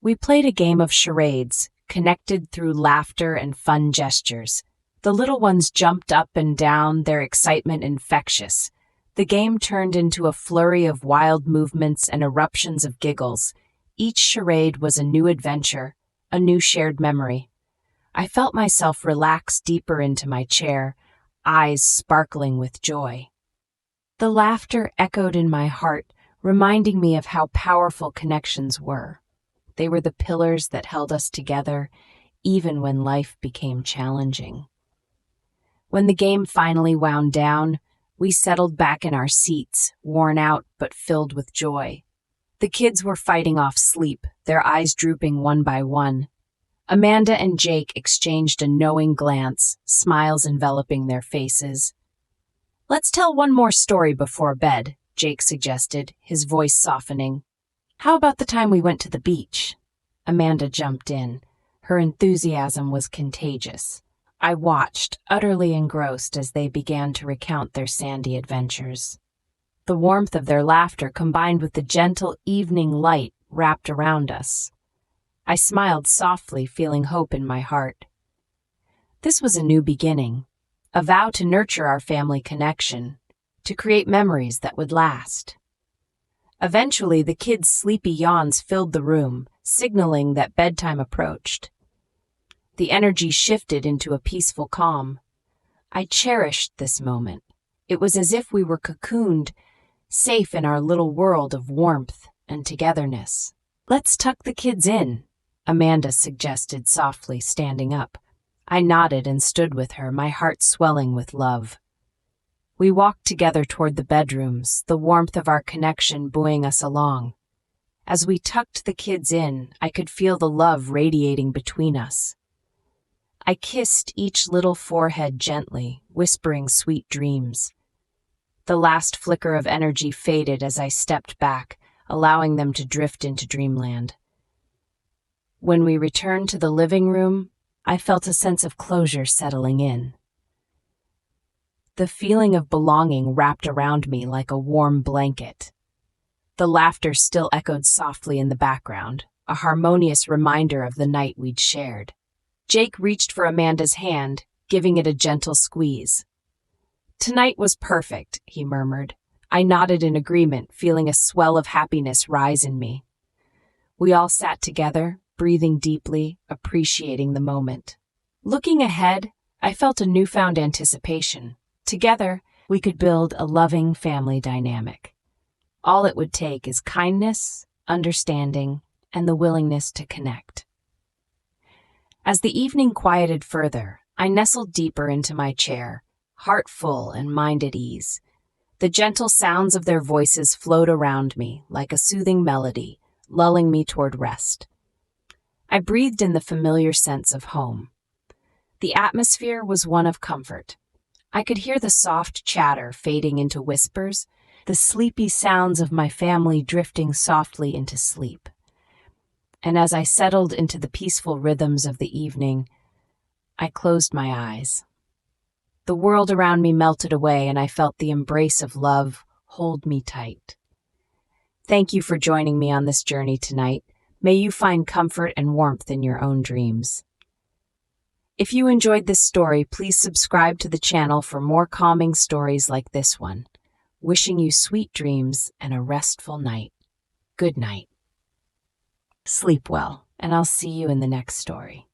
Speaker 1: We played a game of charades, connected through laughter and fun gestures. The little ones jumped up and down, their excitement infectious. The game turned into a flurry of wild movements and eruptions of giggles. Each charade was a new adventure, a new shared memory. I felt myself relax deeper into my chair, eyes sparkling with joy. The laughter echoed in my heart, reminding me of how powerful connections were. They were the pillars that held us together, even when life became challenging. When the game finally wound down, we settled back in our seats, worn out but filled with joy. The kids were fighting off sleep, their eyes drooping one by one. Amanda and Jake exchanged a knowing glance, smiles enveloping their faces. "Let's tell one more story before bed," Jake suggested, his voice softening. "How about the time we went to the beach?" Amanda jumped in. Her enthusiasm was contagious. I watched, utterly engrossed, as they began to recount their sandy adventures. The warmth of their laughter combined with the gentle evening light wrapped around us. I smiled softly, feeling hope in my heart. This was a new beginning, a vow to nurture our family connection, to create memories that would last. Eventually, the kids' sleepy yawns filled the room, signaling that bedtime approached. The energy shifted into a peaceful calm. I cherished this moment. It was as if we were cocooned, safe in our little world of warmth and togetherness. "Let's tuck the kids in," Amanda suggested softly, standing up. I nodded and stood with her, my heart swelling with love. We walked together toward the bedrooms, the warmth of our connection buoying us along. As we tucked the kids in, I could feel the love radiating between us. I kissed each little forehead gently, whispering sweet dreams. The last flicker of energy faded as I stepped back, allowing them to drift into dreamland. When we returned to the living room, I felt a sense of closure settling in. The feeling of belonging wrapped around me like a warm blanket. The laughter still echoed softly in the background, a harmonious reminder of the night we'd shared. Jake reached for Amanda's hand, giving it a gentle squeeze. "Tonight was perfect," he murmured. I nodded in agreement, feeling a swell of happiness rise in me. We all sat together, breathing deeply, appreciating the moment. Looking ahead, I felt a newfound anticipation. Together, we could build a loving family dynamic. All it would take is kindness, understanding, and the willingness to connect. As the evening quieted further, I nestled deeper into my chair, heart full and mind at ease. The gentle sounds of their voices flowed around me like a soothing melody, lulling me toward rest. I breathed in the familiar sense of home. The atmosphere was one of comfort. I could hear the soft chatter fading into whispers, the sleepy sounds of my family drifting softly into sleep. And as I settled into the peaceful rhythms of the evening, I closed my eyes. The world around me melted away, and I felt the embrace of love hold me tight. Thank you for joining me on this journey tonight. May you find comfort and warmth in your own dreams. If you enjoyed this story, please subscribe to the channel for more calming stories like this one. Wishing you sweet dreams and a restful night. Good night. Sleep well, and I'll see you in the next story.